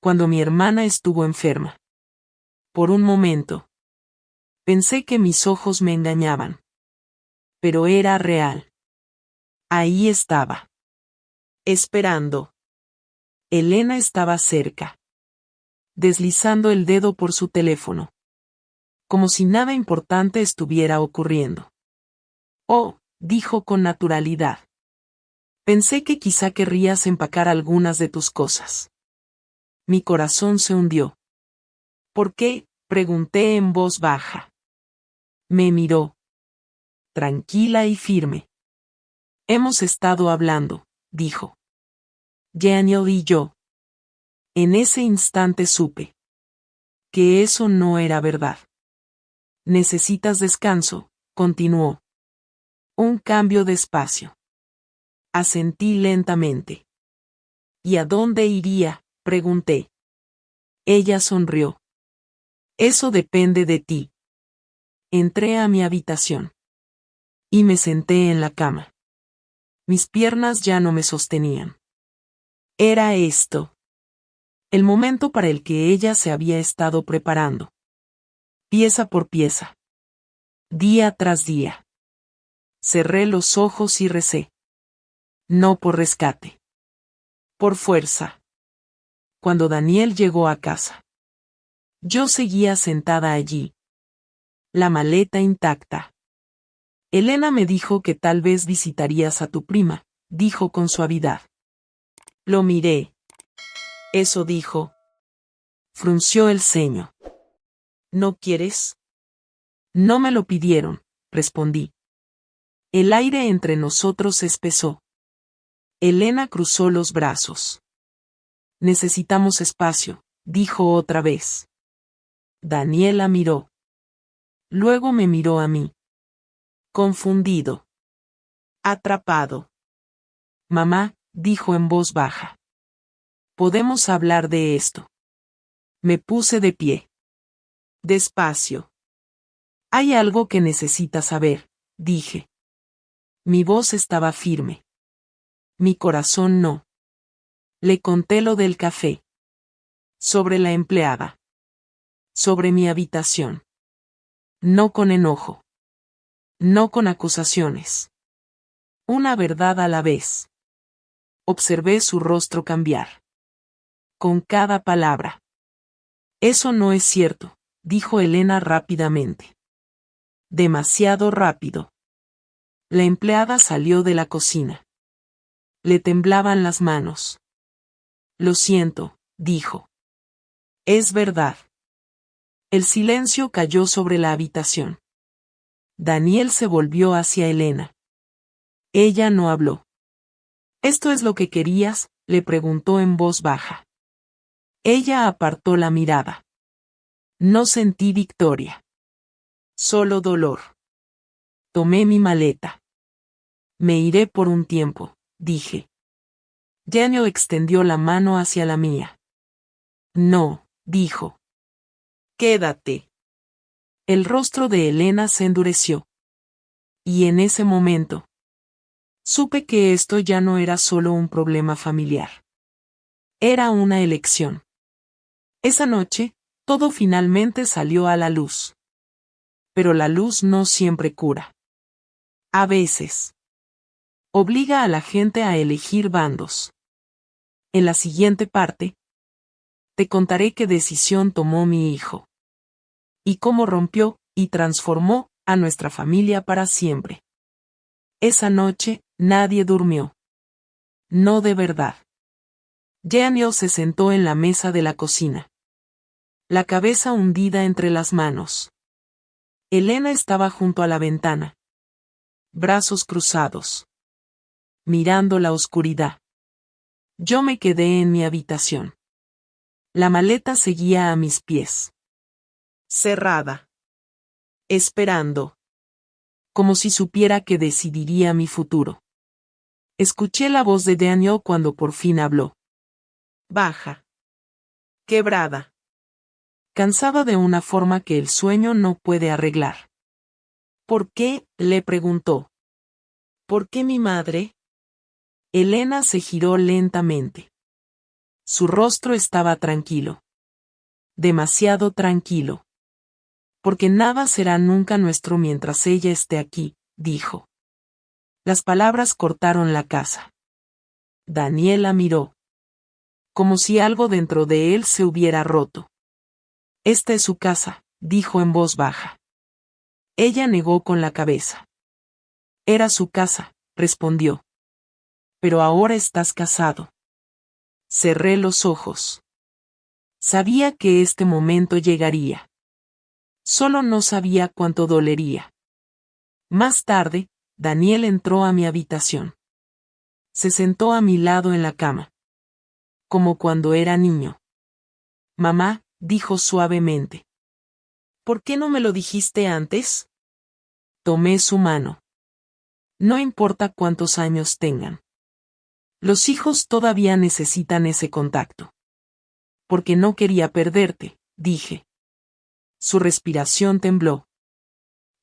Speaker 1: Cuando mi hermana estuvo enferma. Por un momento. Pensé que mis ojos me engañaban. Pero era real. Ahí estaba. Esperando. Elena estaba cerca. Deslizando el dedo por su teléfono. Como si nada importante estuviera ocurriendo. Oh, dijo con naturalidad. Pensé que quizá querrías empacar algunas de tus cosas. Mi corazón se hundió. ¿Por qué? Pregunté en voz baja. Me miró. Tranquila y firme. Hemos estado hablando, dijo. Daniel y yo. En ese instante supe. Que eso no era verdad. Necesitas descanso, continuó. Un cambio de espacio. Asentí lentamente. ¿Y a dónde iría? Pregunté. Ella sonrió. Eso depende de ti. Entré a mi habitación. Y me senté en la cama. Mis piernas ya no me sostenían. Era esto. El momento para el que ella se había estado preparando. Pieza por pieza. Día tras día. Cerré los ojos y recé. No por rescate. Por fuerza. Cuando Daniel llegó a casa. Yo seguía sentada allí. La maleta intacta. Elena me dijo que tal vez visitarías a tu prima, dijo con suavidad. Lo miré. Eso dijo. Frunció el ceño. ¿No quieres? No me lo pidieron, respondí. El aire entre nosotros se espesó. Elena cruzó los brazos. Necesitamos espacio, dijo otra vez. Daniela miró. Luego me miró a mí. Confundido. Atrapado. Mamá, dijo en voz baja. Podemos hablar de esto. Me puse de pie. Despacio. Hay algo que necesitas saber, dije. Mi voz estaba firme. Mi corazón no. Le conté lo del café. Sobre la empleada. Sobre mi habitación. No con enojo. No con acusaciones. Una verdad a la vez. Observé su rostro cambiar. Con cada palabra. Eso no es cierto, dijo Elena rápidamente. Demasiado rápido. La empleada salió de la cocina. Le temblaban las manos. Lo siento, dijo. Es verdad. El silencio cayó sobre la habitación. Daniel se volvió hacia Elena. Ella no habló. ¿Esto es lo que querías?, le preguntó en voz baja. Ella apartó la mirada. No sentí victoria. Solo dolor. Tomé mi maleta. Me iré por un tiempo, dije. Daniel extendió la mano hacia la mía. No, dijo. Quédate. El rostro de Elena se endureció. Y en ese momento, supe que esto ya no era solo un problema familiar. Era una elección. Esa noche, todo finalmente salió a la luz. Pero la luz no siempre cura. A veces. Obliga a la gente a elegir bandos. En la siguiente parte, te contaré qué decisión tomó mi hijo. Y cómo rompió y transformó a nuestra familia para siempre. Esa noche, nadie durmió. No de verdad. Daniel se sentó en la mesa de la cocina. La cabeza hundida entre las manos. Elena estaba junto a la ventana. Brazos cruzados. Mirando la oscuridad. Yo me quedé en mi habitación. La maleta seguía a mis pies. Cerrada. Esperando. Como si supiera que decidiría mi futuro. Escuché la voz de Daniel cuando por fin habló. Baja. Quebrada. Cansada de una forma que el sueño no puede arreglar. ¿Por qué?, le preguntó. ¿Por qué mi madre? Elena se giró lentamente. Su rostro estaba tranquilo. Demasiado tranquilo. Porque nada será nunca nuestro mientras ella esté aquí, dijo. Las palabras cortaron la casa. Daniela miró. Como si algo dentro de él se hubiera roto. Esta es su casa, dijo en voz baja. Ella negó con la cabeza. Era su casa, respondió. Pero ahora estás casado. Cerré los ojos. Sabía que este momento llegaría. Solo no sabía cuánto dolería. Más tarde, Daniel entró a mi habitación. Se sentó a mi lado en la cama. Como cuando era niño. Mamá, dijo suavemente. ¿Por qué no me lo dijiste antes? Tomé su mano. No importa cuántos años tengan. Los hijos todavía necesitan ese contacto. Porque no quería perderte, dije. Su respiración tembló.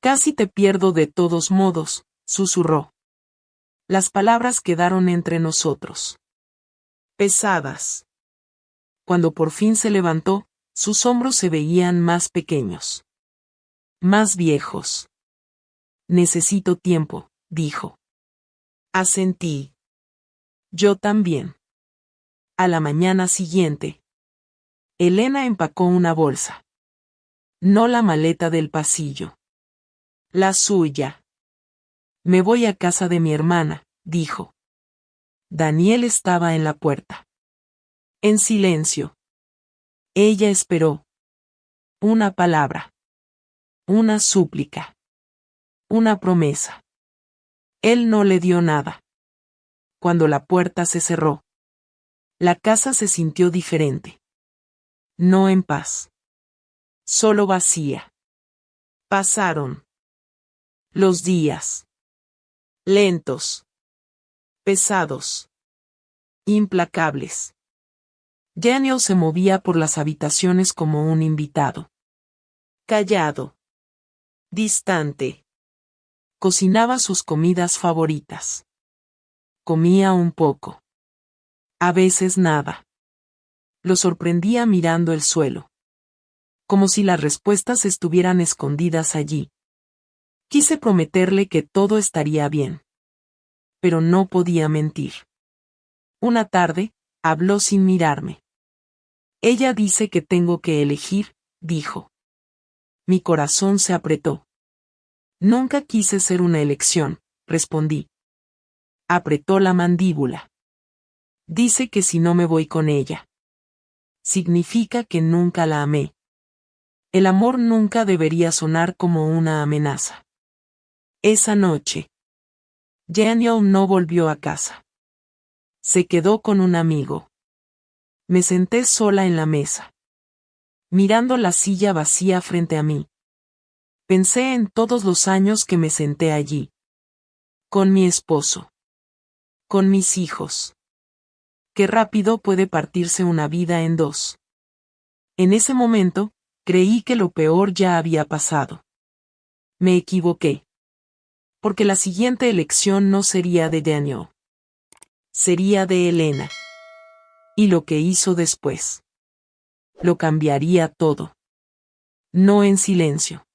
Speaker 1: Casi te pierdo de todos modos, susurró. Las palabras quedaron entre nosotros. Pesadas. Cuando por fin se levantó, sus hombros se veían más pequeños. Más viejos. Necesito tiempo, dijo. Asentí. Yo también. A la mañana siguiente, Elena empacó una bolsa. No la maleta del pasillo. La suya. Me voy a casa de mi hermana, dijo. Daniel estaba en la puerta. En silencio. Ella esperó. Una palabra. Una súplica. Una promesa. Él no le dio nada. Cuando la puerta se cerró, la casa se sintió diferente. No en paz. Solo vacía. Pasaron los días. Lentos. Pesados. Implacables. Daniel se movía por las habitaciones como un invitado. Callado. Distante. Cocinaba sus comidas favoritas. Comía un poco. A veces nada. Lo sorprendía mirando el suelo. Como si las respuestas estuvieran escondidas allí. Quise prometerle que todo estaría bien. Pero no podía mentir. Una tarde, habló sin mirarme. Ella dice que tengo que elegir, dijo. Mi corazón se apretó. Nunca quise ser una elección, respondí. Apretó la mandíbula. Dice que si no me voy con ella. Significa que nunca la amé. El amor nunca debería sonar como una amenaza. Esa noche, Daniel no volvió a casa. Se quedó con un amigo. Me senté sola en la mesa, mirando la silla vacía frente a mí. Pensé en todos los años que me senté allí. Con mi esposo. Con mis hijos. Qué rápido puede partirse una vida en dos. En ese momento, creí que lo peor ya había pasado. Me equivoqué. Porque la siguiente elección no sería de Daniel. Sería de Elena. Y lo que hizo después. Lo cambiaría todo. No en silencio.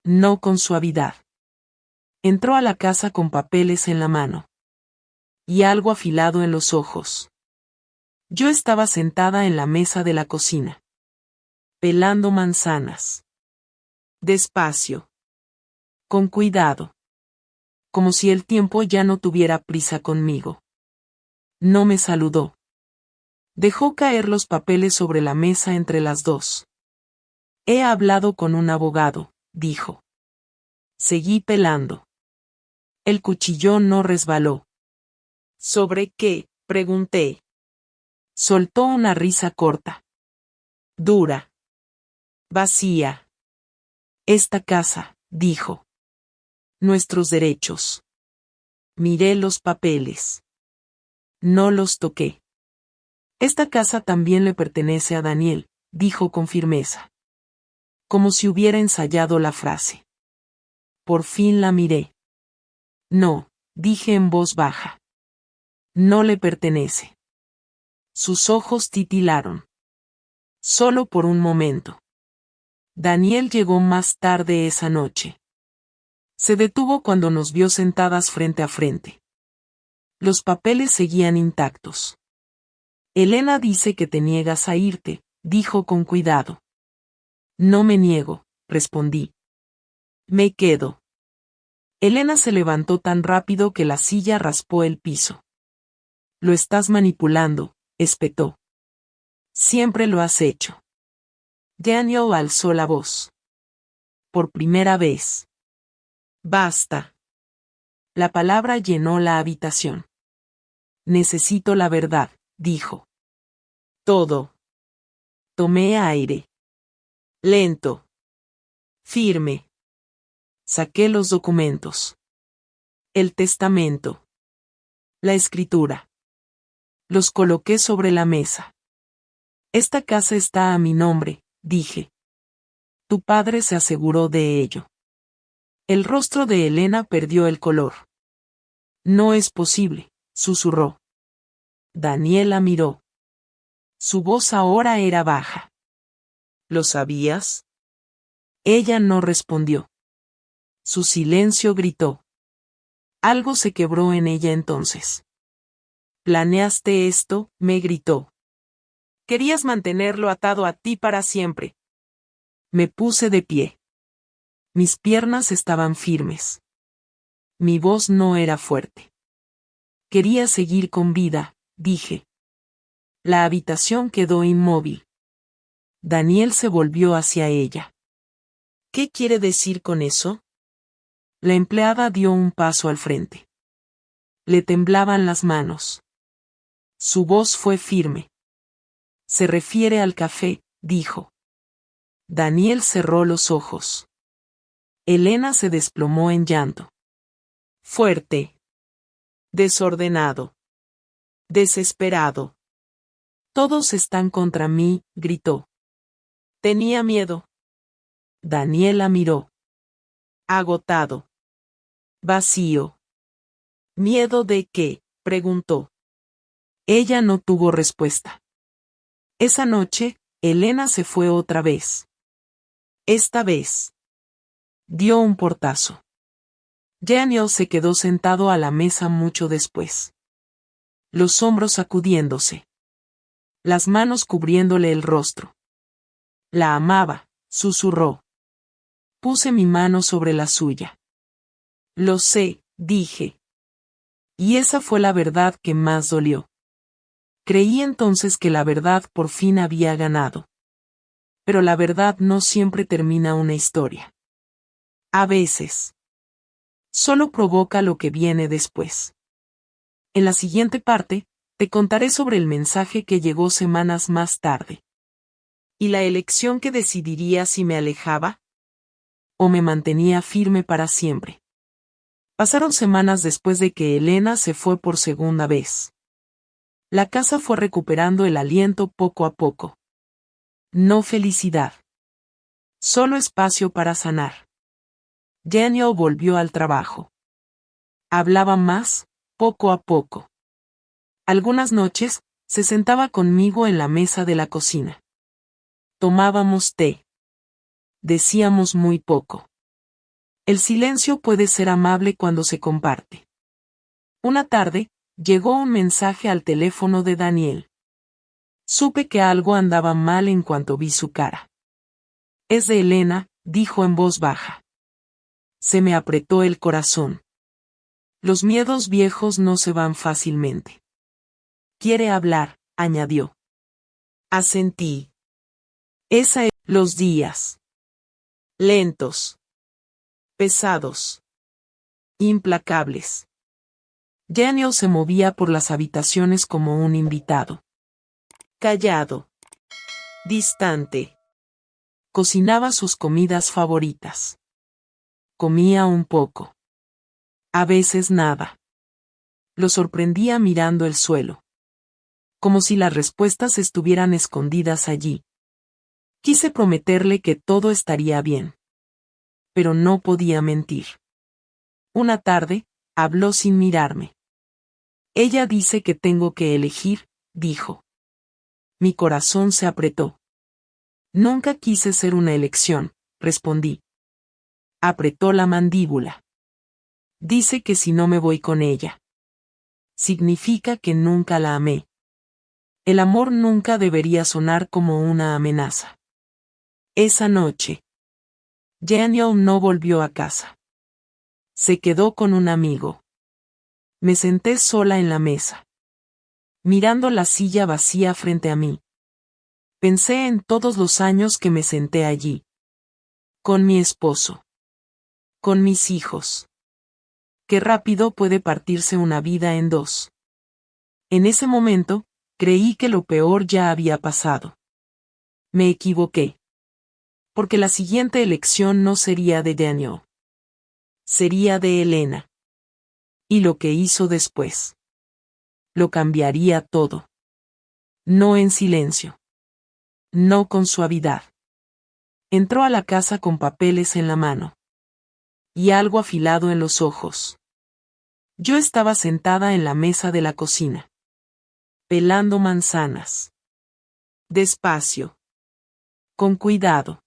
Speaker 1: No con suavidad. Entró a la casa con papeles en la mano. Y algo afilado en los ojos. Yo estaba sentada en la mesa de la cocina. Pelando manzanas. Despacio. Con cuidado. Como si el tiempo ya no tuviera prisa conmigo. No me saludó. Dejó caer los papeles sobre la mesa entre las dos. He hablado con un abogado, dijo. Seguí pelando. El cuchillo no resbaló. ¿Sobre qué?, pregunté. Soltó una risa corta. Dura. Vacía. Esta casa, dijo. Nuestros derechos. Miré los papeles. No los toqué. Esta casa también le pertenece a Daniel, dijo con firmeza. Como si hubiera ensayado la frase. Por fin la miré. No, dije en voz baja. No le pertenece. Sus ojos titilaron. Solo por un momento. Daniel llegó más tarde esa noche. Se detuvo cuando nos vio sentadas frente a frente. Los papeles seguían intactos. Elena dice que te niegas a irte, dijo con cuidado. No me niego, respondí. Me quedo. Elena se levantó tan rápido que la silla raspó el piso. Lo estás manipulando, espetó. Siempre lo has hecho. Daniel alzó la voz. Por primera vez. Basta. La palabra llenó la habitación. Necesito la verdad, dijo. Todo. Tomé aire. Lento. Firme. Saqué los documentos. El testamento. La escritura. Los coloqué sobre la mesa. Esta casa está a mi nombre, dije. Tu padre se aseguró de ello. El rostro de Elena perdió el color. No es posible, susurró. Daniela miró. Su voz ahora era baja. ¿Lo sabías? Ella no respondió. Su silencio gritó. Algo se quebró en ella entonces. ¿Planeaste esto?, me gritó. Querías mantenerlo atado a ti para siempre. Me puse de pie. Mis piernas estaban firmes. Mi voz no era fuerte. Quería seguir con vida, dije. La habitación quedó inmóvil. Daniel se volvió hacia ella. ¿Qué quiere decir con eso? La empleada dio un paso al frente. Le temblaban las manos. Su voz fue firme. Se refiere al café, dijo. Daniel cerró los ojos. Elena se desplomó en llanto. Fuerte. Desordenado. Desesperado. Todos están contra mí, gritó. Tenía miedo. Daniela miró. Agotado. Vacío. ¿Miedo de qué?, preguntó. Ella no tuvo respuesta. Esa noche, Elena se fue otra vez. Esta vez dio un portazo. Daniel se quedó sentado a la mesa mucho después. Los hombros sacudiéndose. Las manos cubriéndole el rostro. La amaba, susurró. Puse mi mano sobre la suya. Lo sé, dije. Y esa fue la verdad que más dolió. Creí entonces que la verdad por fin había ganado. Pero la verdad no siempre termina una historia. A veces. Solo provoca lo que viene después. En la siguiente parte, te contaré sobre el mensaje que llegó semanas más tarde. ¿Y la elección que decidiría si me alejaba? ¿O me mantenía firme para siempre? Pasaron semanas después de que Elena se fue por segunda vez. La casa fue recuperando el aliento poco a poco. No felicidad. Solo espacio para sanar. Daniel volvió al trabajo. Hablaba más, poco a poco. Algunas noches, se sentaba conmigo en la mesa de la cocina. Tomábamos té. Decíamos muy poco. El silencio puede ser amable cuando se comparte. Una tarde, llegó un mensaje al teléfono de Daniel. Supe que algo andaba mal en cuanto vi su cara. Es de Elena, dijo en voz baja. Se me apretó el corazón. Los miedos viejos no se van fácilmente. Quiere hablar, añadió. Asentí. Esa es los días. Lentos. Pesados. Implacables. Daniel se movía por las habitaciones como un invitado. Callado. Distante. Cocinaba sus comidas favoritas. Comía un poco. A veces nada. Lo sorprendía mirando el suelo. Como si las respuestas estuvieran escondidas allí. Quise prometerle que todo estaría bien. Pero no podía mentir. Una tarde, habló sin mirarme. Ella dice que tengo que elegir, dijo. Mi corazón se apretó. Nunca quise ser una elección, respondí. Apretó la mandíbula. Dice que si no me voy con ella. Significa que nunca la amé. El amor nunca debería sonar como una amenaza. Esa noche. Daniel no volvió a casa. Se quedó con un amigo. Me senté sola en la mesa. Mirando la silla vacía frente a mí. Pensé en todos los años que me senté allí. Con mi esposo. Con mis hijos. Qué rápido puede partirse una vida en dos. En ese momento, creí que lo peor ya había pasado. Me equivoqué. Porque la siguiente elección no sería de Daniel. Sería de Elena. Y lo que hizo después. Lo cambiaría todo. No en silencio. No con suavidad. Entró a la casa con papeles en la mano. Y algo afilado en los ojos. Yo estaba sentada en la mesa de la cocina. Pelando manzanas. Despacio. Con cuidado.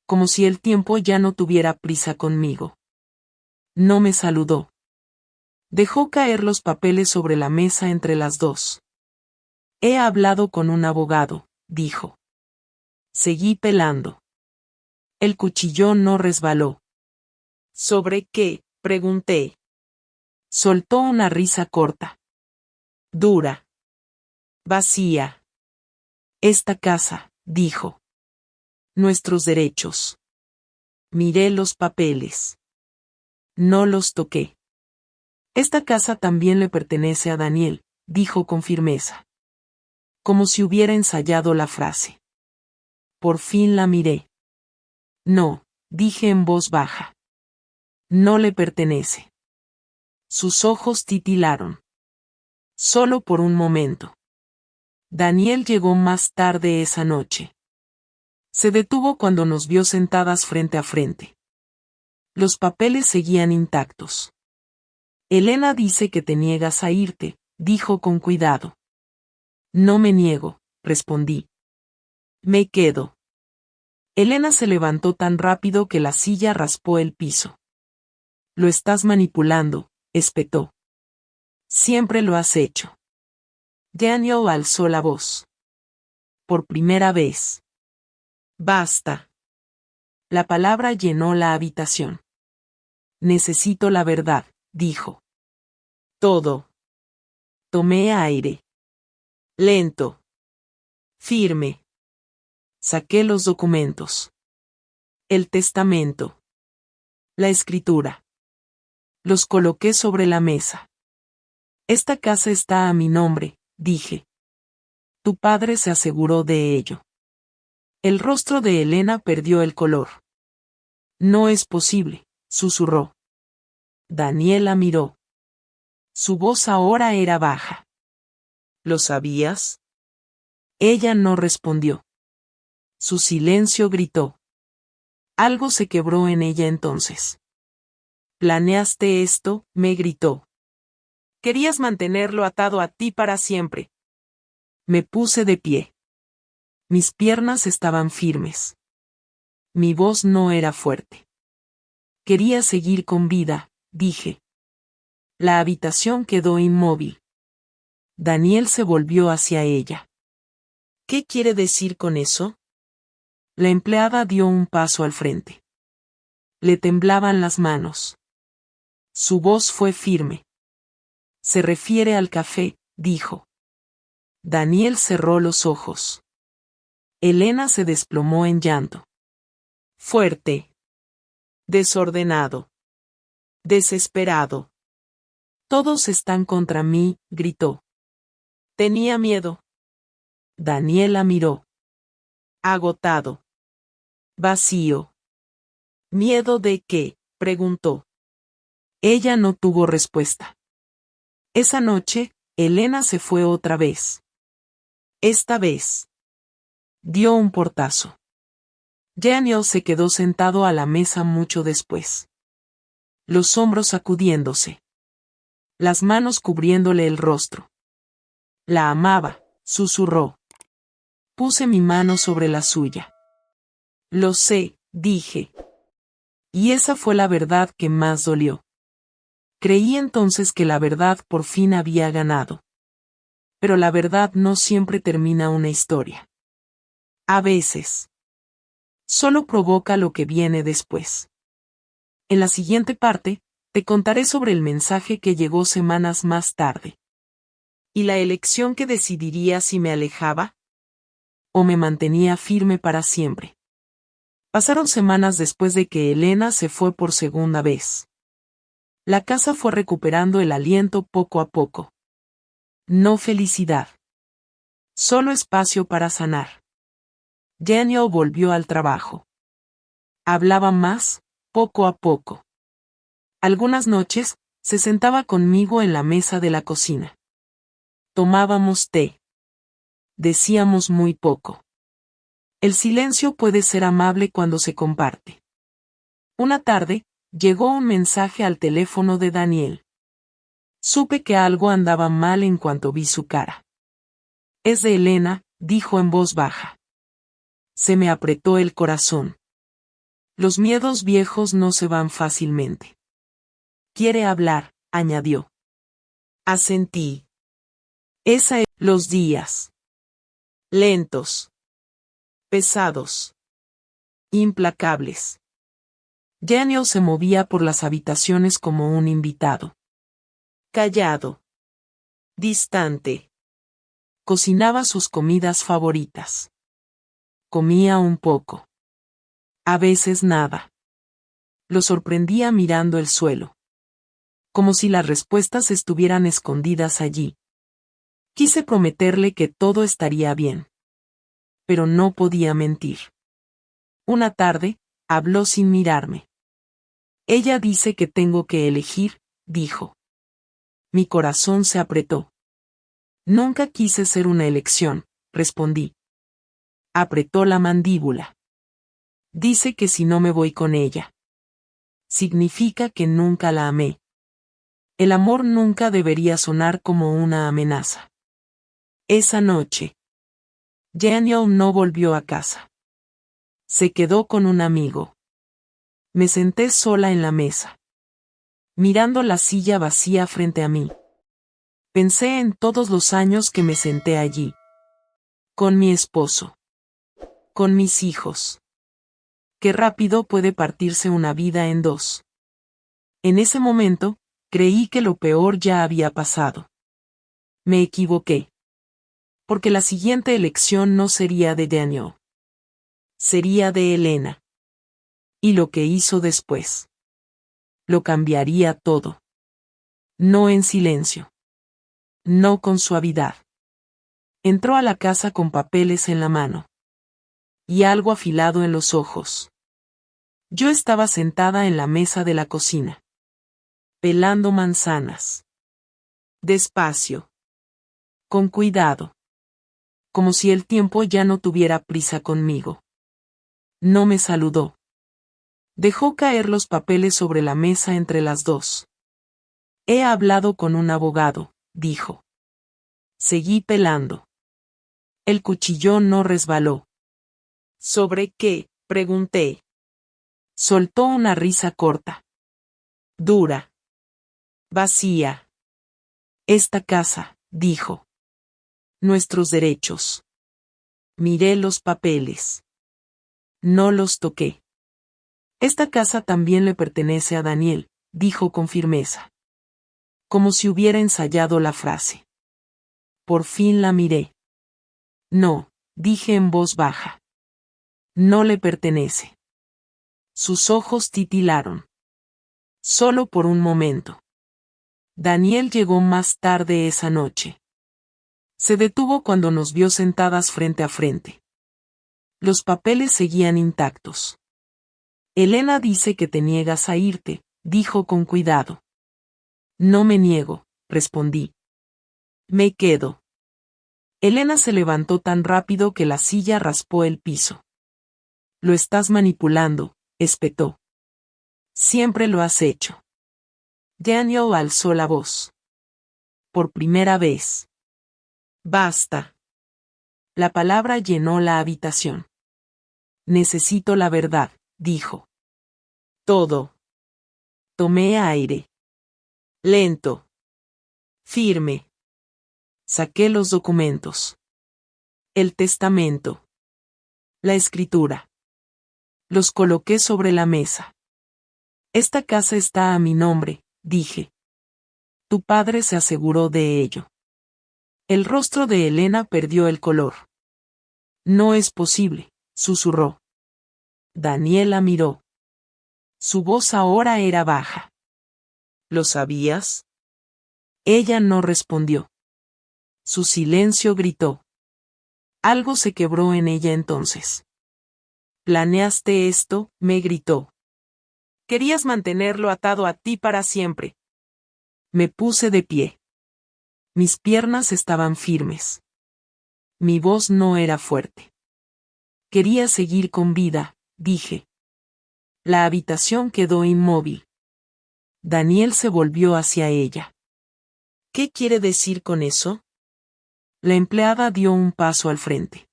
Speaker 1: Como si el tiempo ya no tuviera prisa conmigo. No me saludó. Dejó caer los papeles sobre la mesa entre las dos. He hablado con un abogado, dijo. Seguí pelando. El cuchillo no resbaló. ¿Sobre qué?, pregunté. Soltó una risa corta. Dura. Vacía. Esta casa, dijo. Nuestros derechos. Miré los papeles. No los toqué. Esta casa también le pertenece a Daniel, dijo con firmeza. Como si hubiera ensayado la frase. Por fin la miré. No, dije en voz baja. No le pertenece. Sus ojos titilaron. Solo por un momento. Daniel llegó más tarde esa noche. Se detuvo cuando nos vio sentadas frente a frente. Los papeles seguían intactos. Elena dice que te niegas a irte, dijo con cuidado. No me niego, respondí. Me quedo. Elena se levantó tan rápido que la silla raspó el piso. Lo estás manipulando, espetó. Siempre lo has hecho. Daniel alzó la voz. Por primera vez. Basta. La palabra llenó la habitación. Necesito la verdad, dijo. Todo. Tomé aire. Lento. Firme. Saqué los documentos. El testamento. La escritura. Los coloqué sobre la mesa. Esta casa está a mi nombre, dije. Tu padre se aseguró de ello. El rostro de Elena perdió el color. No es posible, susurró. Daniela miró. Su voz ahora era baja. ¿Lo sabías? Ella no respondió. Su silencio gritó. Algo se quebró en ella entonces. ¿Planeaste esto?, me gritó. Querías mantenerlo atado a ti para siempre. Me puse de pie. Mis piernas estaban firmes. Mi voz no era fuerte. Quería seguir con vida, dije. La habitación quedó inmóvil. Daniel se volvió hacia ella. ¿Qué quiere decir con eso? La empleada dio un paso al frente. Le temblaban las manos. Su voz fue firme. Se refiere al café, dijo. Daniel cerró los ojos. Elena se desplomó en llanto. Fuerte. Desordenado. Desesperado. Todos están contra mí, gritó. Tenía miedo. Daniela miró. Agotado. Vacío. ¿Miedo de qué?, preguntó. Ella no tuvo respuesta. Esa noche, Elena se fue otra vez. Esta vez. Dio un portazo. Daniel se quedó sentado a la mesa mucho después. Los hombros sacudiéndose. Las manos cubriéndole el rostro. La amaba, susurró. Puse mi mano sobre la suya. Lo sé, dije. Y esa fue la verdad que más dolió. Creí entonces que la verdad por fin había ganado. Pero la verdad no siempre termina una historia. A veces. Solo provoca lo que viene después. En la siguiente parte, te contaré sobre el mensaje que llegó semanas más tarde. ¿Y la elección que decidiría si me alejaba? ¿O me mantenía firme para siempre? Pasaron semanas después de que Elena se fue por segunda vez. La casa fue recuperando el aliento poco a poco. No felicidad. Solo espacio para sanar. Daniel volvió al trabajo. Hablaba más, poco a poco. Algunas noches, se sentaba conmigo en la mesa de la cocina. Tomábamos té. Decíamos muy poco. El silencio puede ser amable cuando se comparte. Una tarde, llegó un mensaje al teléfono de Daniel. Supe que algo andaba mal en cuanto vi su cara. Es de Elena, dijo en voz baja. Se me apretó el corazón. Los miedos viejos no se van fácilmente. Quiere hablar, añadió. Asentí. Esa es los días. Lentos. Pesados. Implacables. Daniel se movía por las habitaciones como un invitado. Callado. Distante. Cocinaba sus comidas favoritas. Comía un poco. A veces nada. Lo sorprendía mirando el suelo. Como si las respuestas estuvieran escondidas allí. Quise prometerle que todo estaría bien. Pero no podía mentir. Una tarde, habló sin mirarme. Ella dice que tengo que elegir, dijo. Mi corazón se apretó. Nunca quise ser una elección, respondí. Apretó la mandíbula. Dice que si no me voy con ella. Significa que nunca la amé. El amor nunca debería sonar como una amenaza. Esa noche. Daniel no volvió a casa. Se quedó con un amigo. Me senté sola en la mesa, mirando la silla vacía frente a mí. Pensé en todos los años que me senté allí. Con mi esposo. Con mis hijos. Qué rápido puede partirse una vida en dos. En ese momento, creí que lo peor ya había pasado. Me equivoqué. Porque la siguiente elección no sería de Daniel. Sería de Elena. Y lo que hizo después. Lo cambiaría todo. No en silencio. No con suavidad. Entró a la casa con papeles en la mano. Y algo afilado en los ojos. Yo estaba sentada en la mesa de la cocina. Pelando manzanas. Despacio. Con cuidado. Como si el tiempo ya no tuviera prisa conmigo. No me saludó. Dejó caer los papeles sobre la mesa entre las dos. He hablado con un abogado, dijo. Seguí pelando. El cuchillo no resbaló. ¿Sobre qué?, pregunté. Soltó una risa corta. Dura. Vacía. Esta casa, dijo. Nuestros derechos. Miré los papeles. No los toqué. Esta casa también le pertenece a Daniel, dijo con firmeza. Como si hubiera ensayado la frase. Por fin la miré. No, dije en voz baja. No le pertenece. Sus ojos titilaron. Solo por un momento. Daniel llegó más tarde esa noche. Se detuvo cuando nos vio sentadas frente a frente. Los papeles seguían intactos. Elena dice que te niegas a irte, dijo con cuidado. No me niego, respondí. Me quedo. Elena se levantó tan rápido que la silla raspó el piso. Lo estás manipulando, espetó. Siempre lo has hecho. Daniel alzó la voz. Por primera vez. Basta. La palabra llenó la habitación. Necesito la verdad, dijo. Todo. Tomé aire. Lento. Firme. Saqué los documentos. El testamento. La escritura. Los coloqué sobre la mesa. Esta casa está a mi nombre, dije. Tu padre se aseguró de ello. El rostro de Elena perdió el color. No es posible, susurró. Daniela miró. Su voz ahora era baja. ¿Lo sabías? Ella no respondió. Su silencio gritó. Algo se quebró en ella entonces. ¿Planeaste esto?, me gritó. Querías mantenerlo atado a ti para siempre. Me puse de pie. Mis piernas estaban firmes. Mi voz no era fuerte. Quería seguir con vida, dije. La habitación quedó inmóvil. Daniel se volvió hacia ella. ¿Qué quiere decir con eso? La empleada dio un paso al frente.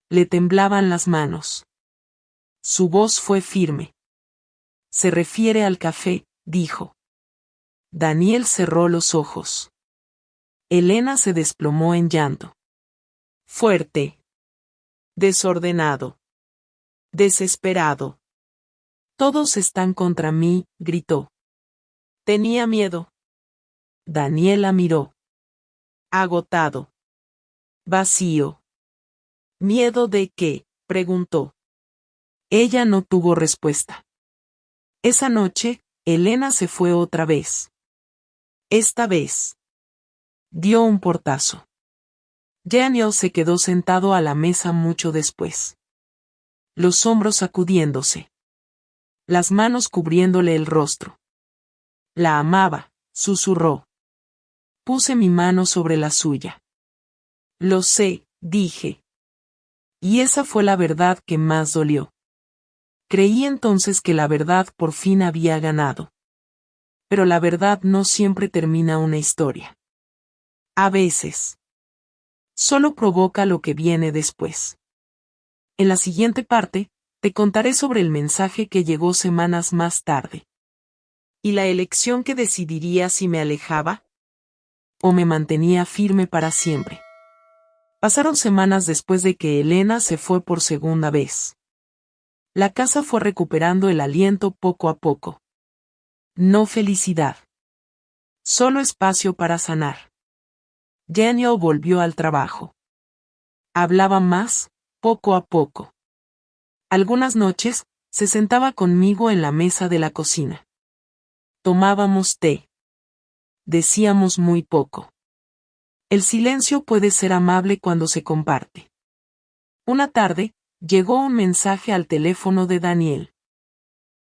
Speaker 1: Le temblaban las manos. Su voz fue firme. Se refiere al café, dijo. Daniel cerró los ojos. Elena se desplomó en llanto. Fuerte. Desordenado. Desesperado. Todos están contra mí, gritó. Tenía miedo. Daniela miró. Agotado. Vacío. ¿Miedo de qué?, preguntó. Ella no tuvo respuesta. Esa noche, Elena se fue otra vez. Esta vez. Dio un portazo. Daniel se quedó sentado a la mesa mucho después. Los hombros sacudiéndose. Las manos cubriéndole el rostro. La amaba, susurró. Puse mi mano sobre la suya. Lo sé, dije. Y esa fue la verdad que más dolió. Creí entonces que la verdad por fin había ganado. Pero la verdad no siempre termina una historia. A veces. Solo provoca lo que viene después. En la siguiente parte, te contaré sobre el mensaje que llegó semanas más tarde. ¿Y la elección que decidiría si me alejaba? ¿O me mantenía firme para siempre? Pasaron semanas después de que Elena se fue por segunda vez. La casa fue recuperando el aliento poco a poco. No felicidad. Solo espacio para sanar. Daniel volvió al trabajo. Hablaba más, poco a poco. Algunas noches, se sentaba conmigo en la mesa de la cocina. Tomábamos té. Decíamos muy poco. El silencio puede ser amable cuando se comparte. Una tarde, llegó un mensaje al teléfono de Daniel.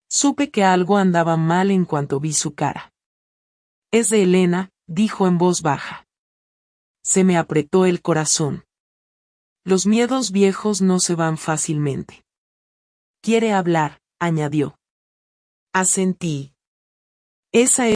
Speaker 1: Supe que algo andaba mal en cuanto vi su cara. Es de Elena, dijo en voz baja. Se me apretó el corazón. Los miedos viejos no se van fácilmente. Quiere hablar, añadió. Asentí. Esa